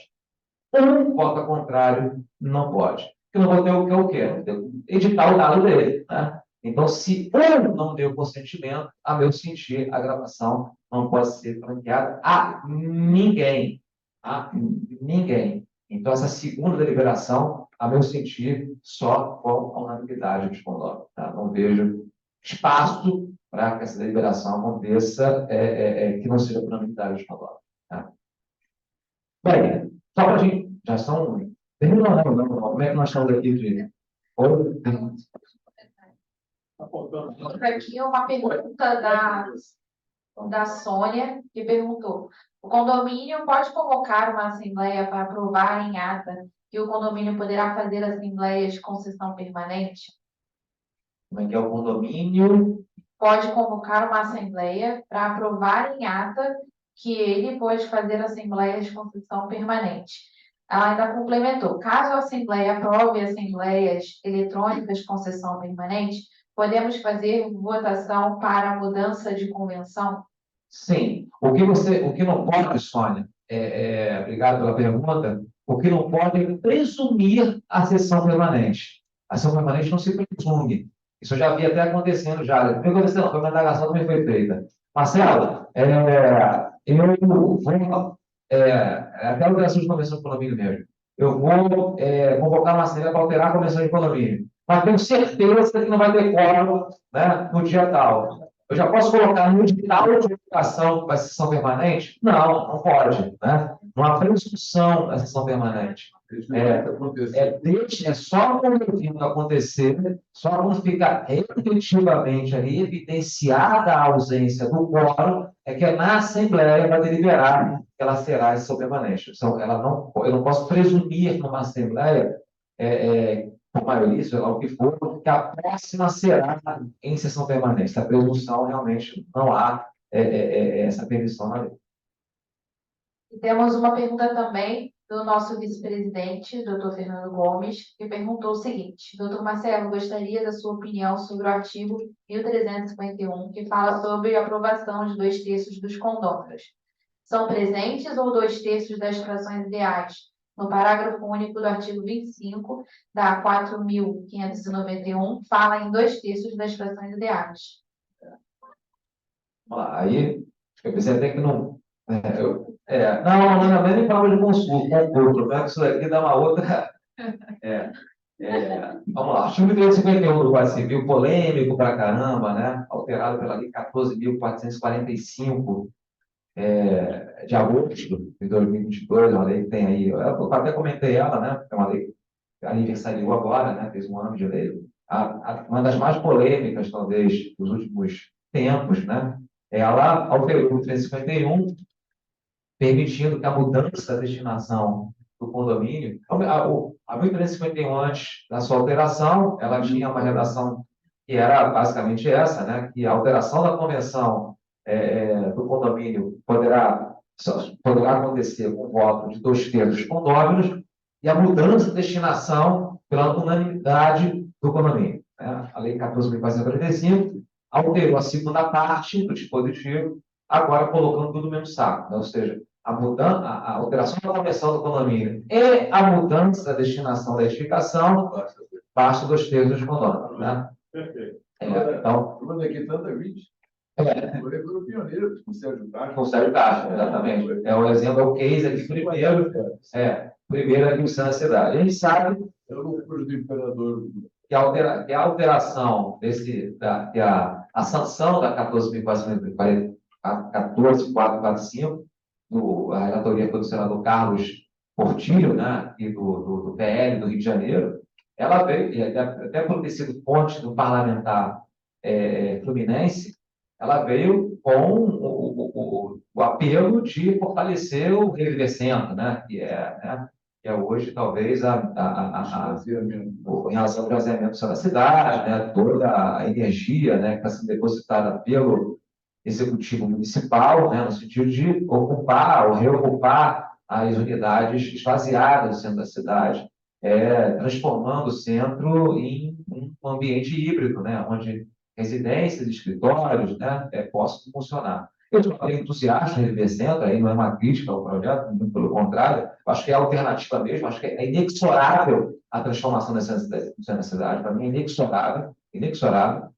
Speaker 4: Um vota contrário, não pode. Porque não vou ter o quê? Editar o dado dele, né? Então, se eu não dei o consentimento, a meu sentir, a gravação não pode ser franqueada a ninguém. A ninguém. Então, essa segunda deliberação, a meu sentir, só com a unanimidade dos condôminos. Tá? Não vejo espaço para que essa deliberação aconteça, que não seja por unanimidade dos condôminos. Tá? Bem, só para a gente, já são... Terminando, não. Como é que nós estamos aqui de...
Speaker 2: Aqui uma pergunta da Sônia, que perguntou: o condomínio pode convocar uma assembleia para aprovar em ata e o condomínio poderá fazer assembleias de concessão permanente?
Speaker 4: Como é que é o condomínio?
Speaker 2: Pode convocar uma assembleia para aprovar em ata que ele pode fazer assembleias de concessão permanente. Ela ainda complementou: caso a assembleia aprove assembleias eletrônicas de concessão permanente, podemos fazer votação para mudança de convenção?
Speaker 4: Sim. O que não pode, Sônia, obrigado pela pergunta, o que não pode é presumir a sessão permanente. A sessão permanente não se presume. Isso eu já vi até acontecendo já. Não aconteceu, foi uma indagação também foi feita. Marcelo, eu vou, até a alteração de convenção de condomínio mesmo, eu vou convocar uma assembleia para alterar a convenção de condomínio. Mas tenho certeza que não vai ter quórum, né, no dia tal. Eu já posso colocar no edital de divulgação para a sessão permanente? Não, não pode. Né? Não há presunção da sessão permanente. É só quando o acontecer, só quando fica efetivamente ali evidenciada a ausência do quórum, é que na Assembleia vai deliberar que ela será sessão permanente. Então, eu não posso presumir numa Assembleia, por maioria, seja lá o que for, que a próxima será em sessão permanente. A presunção realmente não há essa permissão na lei.
Speaker 2: E temos uma pergunta também do nosso vice-presidente, doutor Fernando Gomes, que perguntou o seguinte: doutor Marcelo, gostaria da sua opinião sobre o artigo 1351, que fala sobre a aprovação de 2/3 dos condôminos. São presentes ou 2/3 das frações ideais? No parágrafo único do artigo 25 da 4.591, fala em 2/3 das frações ideais.
Speaker 4: Vamos lá, aí, eu pensei até que não... não, nem fala de concurso, o problema é que isso daqui dá uma outra... Vamos lá, artigo 1351 do Código Civil, polêmico pra caramba, né? Alterado pela Lei 14.445, de agosto de 2022, uma lei que tem aí, eu até comentei ela, né? É uma lei que aniversariou agora, né? Fez um ano de lei. Uma das mais polêmicas, talvez, dos últimos tempos, né? Ela alterou o 351, permitindo que a mudança da destinação do condomínio... A 1351, antes da sua alteração, ela tinha uma redação que era basicamente essa, né? Que a alteração da convenção do condomínio poderá acontecer com o voto de 2/3 dos condôminos e a mudança de destinação pela unanimidade do condomínio. Né? A Lei 14.445 alterou a segunda parte do dispositivo, agora colocando tudo no mesmo saco. Né? Ou seja, a alteração da convenção do condomínio e a mudança da destinação da edificação basta 2/3 dos condôminos. Né?
Speaker 5: Perfeito.
Speaker 3: Então, aqui tanta gente. Foi pioneiro com o Sérgio Castro.
Speaker 4: Com o Sérgio Castro, exatamente. O exemplo, é o case aqui primeiro aqui no centro da cidade. A gente sabe
Speaker 3: do imperador
Speaker 4: que a alteração que a sanção da 14.445, a relatoria foi do senador Carlos Portillo, né, e do PL do Rio de Janeiro, ela veio, até por ter sido fonte do parlamentar fluminense, ela veio com o apelo de fortalecer o Reviver Centro, né, que é hoje, talvez, em razão do esvaziamento da cidade, né, toda a energia, né, que está sendo depositada pelo Executivo Municipal, né, no sentido de ocupar ou reocupar as unidades esvaziadas do centro da cidade, transformando o centro em um ambiente híbrido, né, onde residências, escritórios, né, possam funcionar. Eu sou entusiasta do Reviver Centro, aí não é uma crítica ao projeto, muito pelo contrário, acho que é alternativa mesmo, acho que é inexorável a transformação do centro da cidade, para mim é inexorável. inexorável.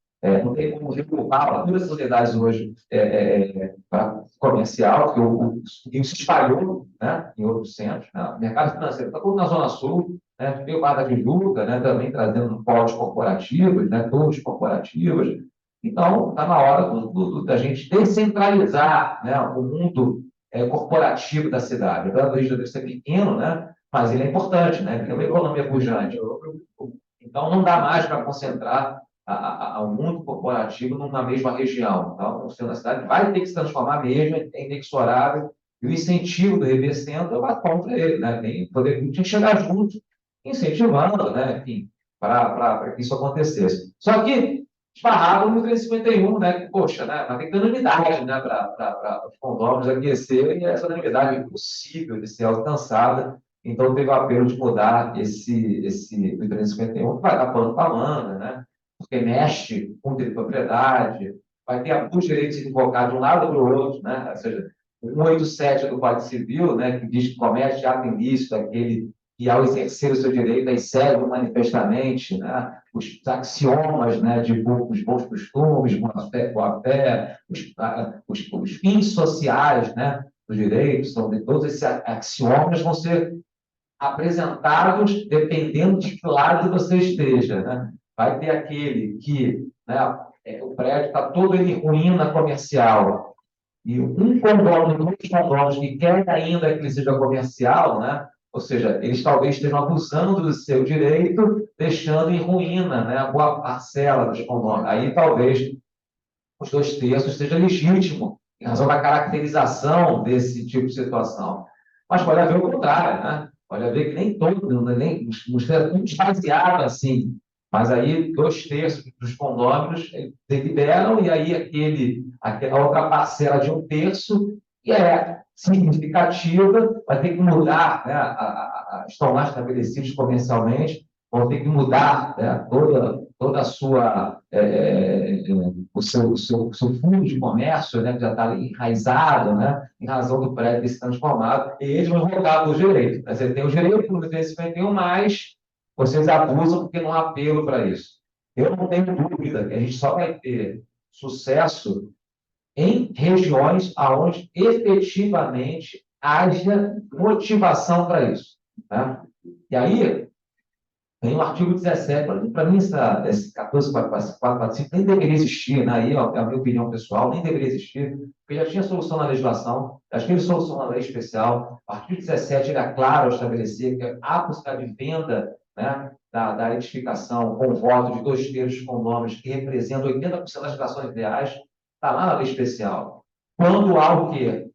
Speaker 4: Não tem como reculpar todas as unidades hoje para comercial, que isso se espalhou, né, em outros centros. Né? O mercado financeiro está todo na Zona Sul, né, veio Barra da Tijuca, né, também trazendo polos corporativos, né, torres corporativas. Então, está na hora da gente descentralizar, né, o mundo corporativo da cidade. O Rio de Janeiro ser pequeno, né, mas ele é importante, né, ele é uma economia pujante. Então, não dá mais para concentrar ao mundo corporativo numa mesma região. Então, o centro da cidade vai ter que se transformar mesmo, é inexorável, e o incentivo do RB Centro vai contra ele, né? Tem poder público que chegar junto, incentivando, né? Enfim, para que isso acontecesse. Só que esbarrado no 351, né? Que, poxa, né? Mas tem que ter unanimidade, né? Para os condôminos aquecerem, e essa unanimidade é impossível de ser alcançada. Então, teve o apelo de mudar esse 351, que vai dar pano para manga, né? Porque mexe com o direito de propriedade, vai ter os direitos de invocar de um lado para o outro, né? Ou seja, o 187 do Código Civil, né, que diz que comete ato ilícito aquele que, ao exercer o seu direito, excede manifestamente, né, os axiomas, né, de os bons costumes, boa fé, os fins sociais, né, dos direitos, todos esses axiomas vão ser apresentados dependendo de que lado você esteja, né? Vai ter aquele que, né, o prédio está todo ele em ruína comercial, e um condômino, muitos condôminos que querem ainda que ele seja comercial, né? Ou seja, eles talvez estejam abusando do seu direito, deixando em ruína, né, a boa parcela dos condôminos. Aí talvez os 2/3 seja legítimo, em razão da caracterização desse tipo de situação. Mas pode haver o contrário, né? Pode haver que nem todo, nem é tão esvaziado assim. Mas aí 2/3 dos condôminos deliberam, e aí aquela outra parcela de 1/3, que é significativa, vai ter que mudar, né? Estão lá estabelecidos comercialmente, vão ter que mudar, né, toda a sua o seu fundo de comércio, né, que já está enraizado, né, em razão do prédio ter se transformado, e eles vão voltar para o direito. Você tem o direito no 351, mas vocês abusam porque não há apelo para isso. Eu não tenho dúvida que a gente só vai ter sucesso em regiões onde efetivamente haja motivação para isso. Né? E aí, tem o artigo 17, para mim, esse 14.445 nem deveria existir, né? Aí, ó, é a minha opinião pessoal, nem deveria existir, porque já tinha solução na legislação, já teve solução na lei especial. O artigo 17 ele é claro ao estabelecer que há possibilidade de venda, né, da edificação com voto de 2/3 dos condôminos, que representam 80% das frações ideais, está lá na lei especial. Quando há o quê?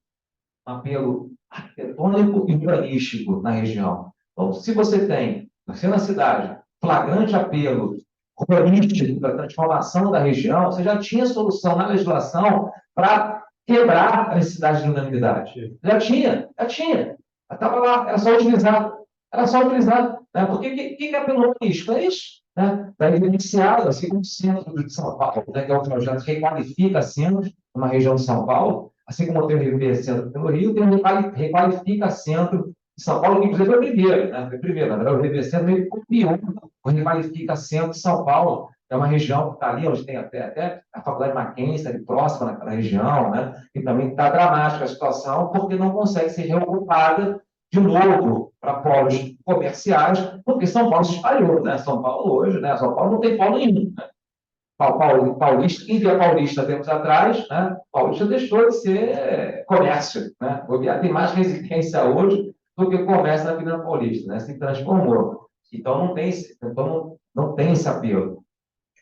Speaker 4: Um apelo arquitetônico e urbanístico na região. Então, se você tem na cidade, flagrante apelo urbanístico para a transformação da região, você já tinha solução na legislação para quebrar a necessidade de unanimidade. Já tinha. Estava lá, era só utilizar. Né? Porque o que é apelo urbanístico? É isso. Né? Está evidenciado, assim como o centro de São Paulo, né, que é o projeto que requalifica centros numa região de São Paulo, assim como tem o RB Centro pelo Rio, tem o requalifica centro de São Paulo, que inclusive foi o primeiro, né? Foi o primeiro, na verdade, o RB Centro ele copiou o requalifica centro de São Paulo, é uma região que está ali, onde tem até a Faculdade Mackenzie, ali próxima naquela região, né? E também está dramática a situação, porque não consegue ser reocupada de novo para polos comerciais, porque São Paulo se espalhou, né? São Paulo hoje, né? São Paulo não tem polo nenhum, né? Paulista, quem via Paulista tempos atrás, né? Paulista deixou de ser comércio, né? Tem mais residência hoje do que comércio na Avenida Paulista, né? Se transformou. Então não tem esse apelo.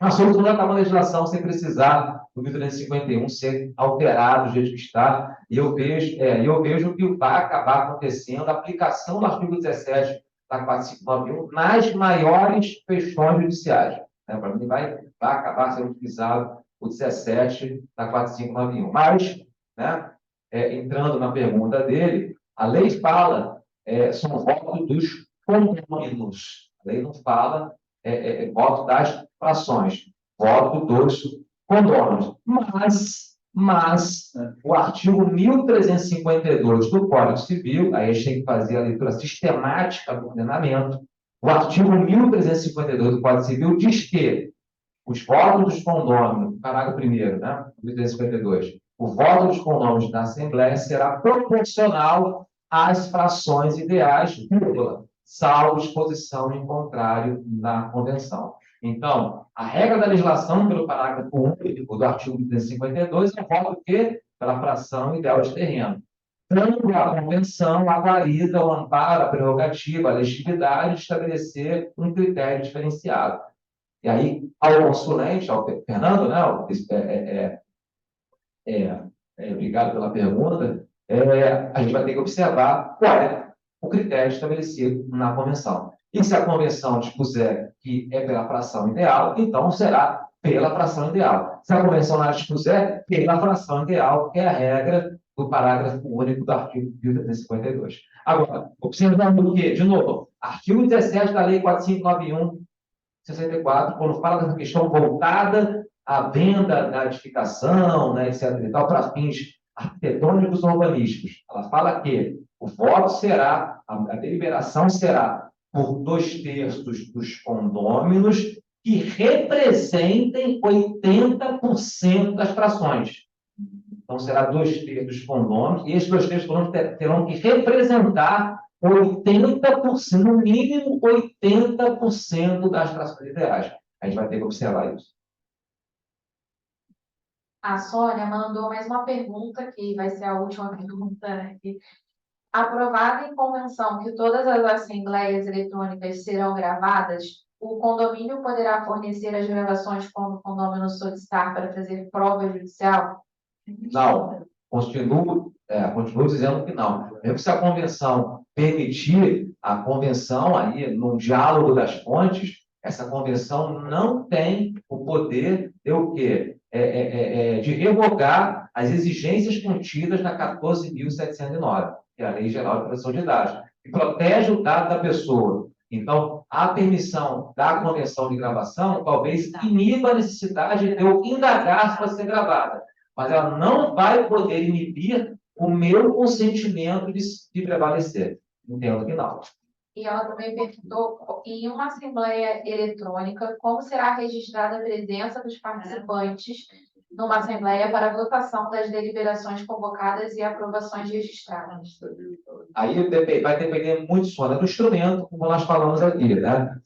Speaker 4: A solução já está na legislação sem precisar do 1351 ser alterado do jeito que está, e eu vejo que vai acabar acontecendo a aplicação do artigo 17 da 4591 nas maiores questões judiciais. Né? Para mim, vai acabar sendo utilizado o 17 da 4591. Mas, né, entrando na pergunta dele, a lei fala, são votos dos condôminos. A lei não fala voto das frações, voto dos condôminos. Mas o artigo 1352 do Código Civil, aí a gente tem que fazer a leitura sistemática do ordenamento, o artigo 1352 do Código Civil diz que os votos dos condôminos, parágrafo 1º, né? 252. O voto dos condôminos da Assembleia será proporcional às frações ideais, salvo disposição em contrário na Convenção. Então, a regra da legislação, pelo parágrafo único do artigo 252, é o voto pela fração ideal de terreno. Quando a Convenção avaliza o amparo, a prerrogativa, a legitimidade de estabelecer um critério diferenciado. E aí, ao consulente, ao Fernando, né, obrigado pela pergunta, a gente vai ter que observar qual é o critério estabelecido na Convenção. E se a Convenção dispuser que é pela fração ideal, então será pela fração ideal. Se a Convenção não dispuser pela fração ideal, que é a regra do parágrafo único do artigo 1352. Agora, observando o quê? De novo, artigo 17 da Lei 4591/64, quando fala dessa questão voltada à venda da edificação, né, etc., e tal, para fins arquitetônicos ou urbanísticos, ela fala que o voto será, a deliberação será por 2/3 dos condôminos que representem 80% das frações. Então, será 2/3 dos condôminos, e esses 2/3 dos condôminos terão que representar 80%, no mínimo 80% das frações ideais. A gente vai ter que observar isso.
Speaker 2: A Sônia mandou mais uma pergunta, que vai ser a última pergunta aqui. Aprovada em convenção que todas as assembleias eletrônicas serão gravadas, o condomínio poderá fornecer as gravações quando o condomínio solicitar para fazer prova judicial?
Speaker 4: Não, continuo dizendo que não. Mesmo se a convenção permitir, a convenção aí, no diálogo das fontes, essa convenção não tem o poder de o quê? De revogar as exigências contidas na 14.709, que é a Lei Geral de Proteção de Dados, que protege o dado da pessoa. Então, a permissão da convenção de gravação talvez iniba a necessidade de eu indagar se vai ser gravada, mas ela não vai poder inibir o meu consentimento de prevalecer. Entendo que não.
Speaker 2: E ela também perguntou, em uma assembleia eletrônica, como será registrada a presença dos participantes numa assembleia para a votação das deliberações convocadas e aprovações registradas?
Speaker 4: Aí vai depender muito, Sônia, do instrumento, como nós falamos aqui, né?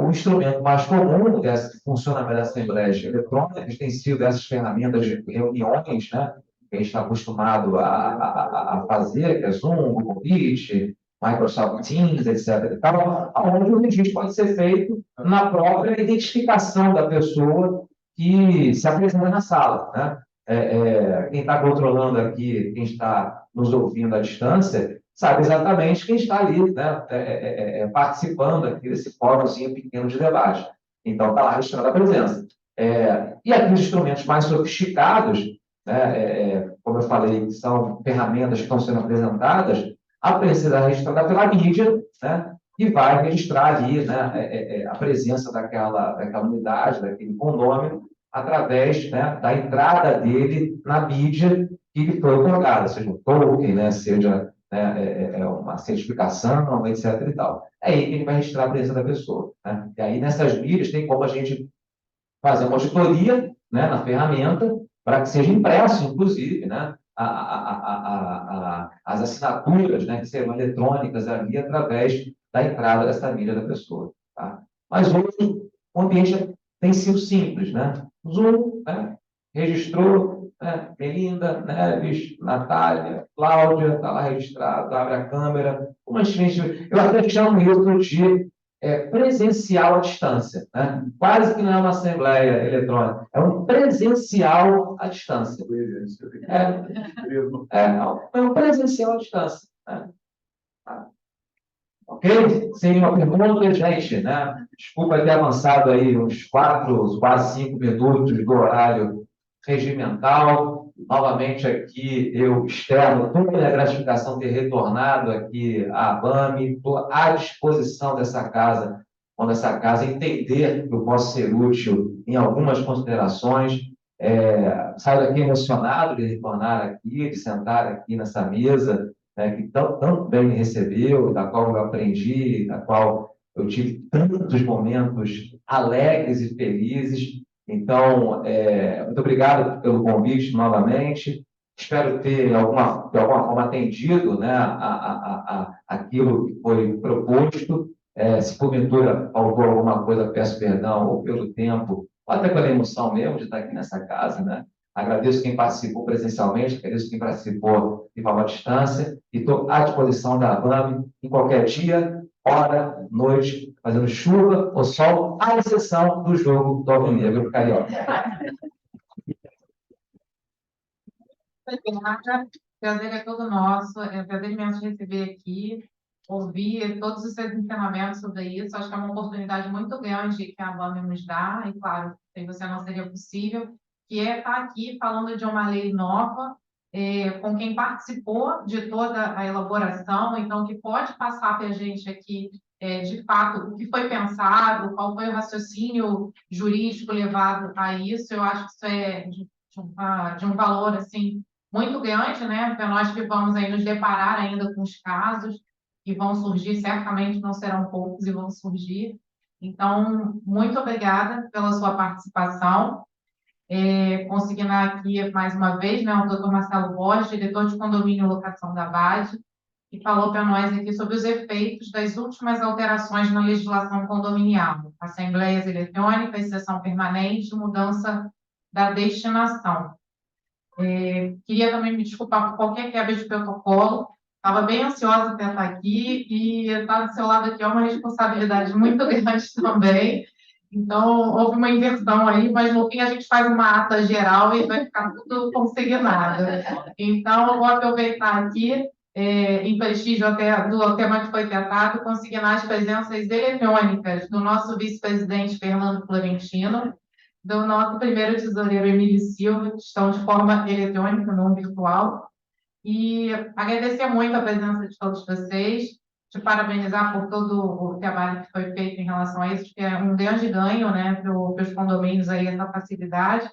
Speaker 4: O instrumento mais comum desse funcionamento das assembleias eletrônicas tem sido essas ferramentas de reuniões, né? Que a gente está acostumado a fazer, que é Zoom, Google Meet, Microsoft Teams, etc. Onde o registro pode ser feito na própria identificação da pessoa que se apresenta na sala, né? Quem está controlando aqui, quem está nos ouvindo à distância, sabe exatamente quem está ali, né? Participando aqui desse fórumozinho pequeno de debate. Então, está lá registrando a presença. E aqui os instrumentos mais sofisticados, né? Como eu falei, são ferramentas que estão sendo apresentadas, a presença será registrada pela mídia, né? E vai registrar ali, né, a presença daquela unidade, daquele condômino, através, né, da entrada dele na mídia que lhe foi otorgada, seja um token, né, seja uma certificação, etc. e tal. É aí que ele vai registrar a presença da pessoa, né? E aí, nessas mídias, tem como a gente fazer uma auditoria, né, na ferramenta, para que seja impresso, inclusive, né, as assinaturas, né, que serão eletrônicas ali através da entrada dessa mídia da pessoa. Tá? Mas hoje, o ambiente tem sido simples, né? Zoom, né? Registrou, né? Melinda, Neves, Natália, Cláudia, está lá registrado, abre a câmera. Eu até chamo isso de presencial à distância, né? Quase que não é uma assembleia eletrônica, é um presencial à distância. É um presencial à distância. Né? Ok? Sem uma pergunta, gente, né? Desculpa ter avançado aí uns 4, quase 5 minutos do horário regimental. Novamente aqui, eu externo toda a minha gratificação ter retornado aqui à ABAME, estou à disposição dessa casa, quando essa casa entender que eu posso ser útil em algumas considerações. Saio daqui emocionado de retornar aqui, de sentar aqui nessa mesa, né, que tão bem me recebeu, da qual eu aprendi, da qual eu tive tantos momentos alegres e felizes, Então, muito obrigado pelo convite novamente. Espero ter, de alguma forma, atendido, né, aquilo que foi proposto. Se porventura faltou alguma coisa, peço perdão, ou pelo tempo, ou até pela emoção mesmo de estar aqui nessa casa, né? Agradeço quem participou presencialmente, agradeço quem participou de forma à distância, e estou à disposição da ABAME em qualquer dia, hora, noite, fazendo chuva ou sol, à exceção do jogo do Alvinegro Carioca.
Speaker 1: Obrigada. O prazer é todo nosso. É um prazer imenso te receber aqui, ouvir todos os seus ensinamentos sobre isso. Acho que é uma oportunidade muito grande que a ABAME nos dá, e claro, sem você não seria possível, que é estar aqui falando de uma lei nova, com quem participou de toda a elaboração, então que pode passar para a gente aqui, de fato, o que foi pensado, qual foi o raciocínio jurídico levado a isso. Eu acho que isso é de um valor, assim, muito grande, né? Para nós que vamos aí nos deparar ainda com os casos que vão surgir, certamente não serão poucos e vão surgir. Então, muito obrigada pela sua participação. Consignar aqui mais uma vez, né, o doutor Marcelo Borges, diretor de condomínio e locação da BAD, que falou para nós aqui sobre os efeitos das últimas alterações na legislação condominial, assembleias eletrônicas, sessão permanente, mudança da destinação. Queria também me desculpar por qualquer quebra de protocolo. Estava bem ansiosa para estar aqui e estar do seu lado aqui é uma responsabilidade muito grande também. Então, houve uma inversão aí, mas no fim a gente faz uma ata geral e vai ficar tudo consignado. Então, eu vou aproveitar aqui, em prestígio até do tema que foi tratado, consignar as presenças eletrônicas do nosso vice-presidente Fernando Florentino, do nosso primeiro tesoureiro Emílio Silva, que estão de forma eletrônica, não virtual. E agradecer muito a presença de todos vocês, te parabenizar por todo o trabalho que foi feito em relação a isso, que é um grande ganho, né, para os condomínios aí, essa facilidade.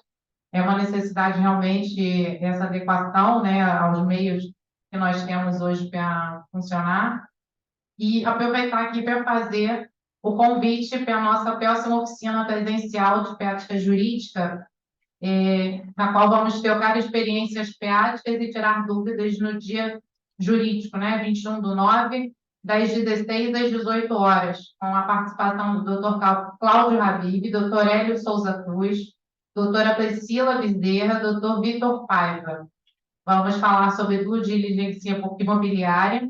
Speaker 1: É uma necessidade realmente essa adequação, né, aos meios que nós temos hoje para funcionar. E aproveitar aqui para fazer o convite para a nossa próxima oficina presencial de prática jurídica, na qual vamos trocar experiências práticas e tirar dúvidas no dia jurídico, né? 21/9, das 16 às 18 horas, com a participação do Dr. Cláudio Habib, Dr. Hélio Souza Cruz, doutora Priscila Bezerra, Dr. Vitor Paiva. Vamos falar sobre due diligência imobiliária,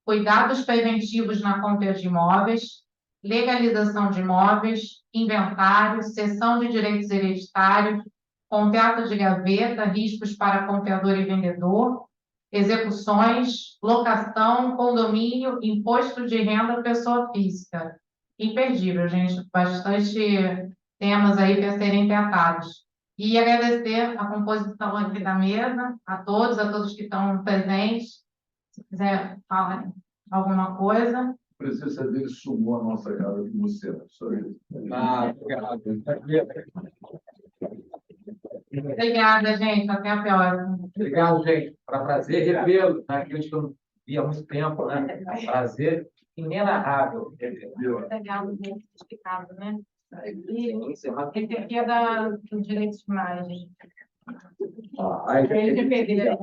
Speaker 1: cuidados preventivos na compra de imóveis, legalização de imóveis, inventário, cessão de direitos hereditários, contrato de gaveta, riscos para comprador e vendedor, execuções, locação, condomínio, imposto de renda pessoa física. Imperdível, gente, bastante temas aí para serem tratados. E agradecer a composição aqui da mesa, a todos que estão presentes. Se quiser falar alguma coisa.
Speaker 3: A presença dele sumou a nossa cara com você, só isso.
Speaker 4: Obrigado.
Speaker 1: Obrigada, gente. Até a próxima.
Speaker 4: Obrigado, gente. Para prazer revê-lo, né? Que a gente não via há muito tempo, né? Prazer inenarrável.
Speaker 1: Legal, bem explicado, né? E esse aqui é dos direitos de imagem.
Speaker 4: Aí,
Speaker 1: Aí,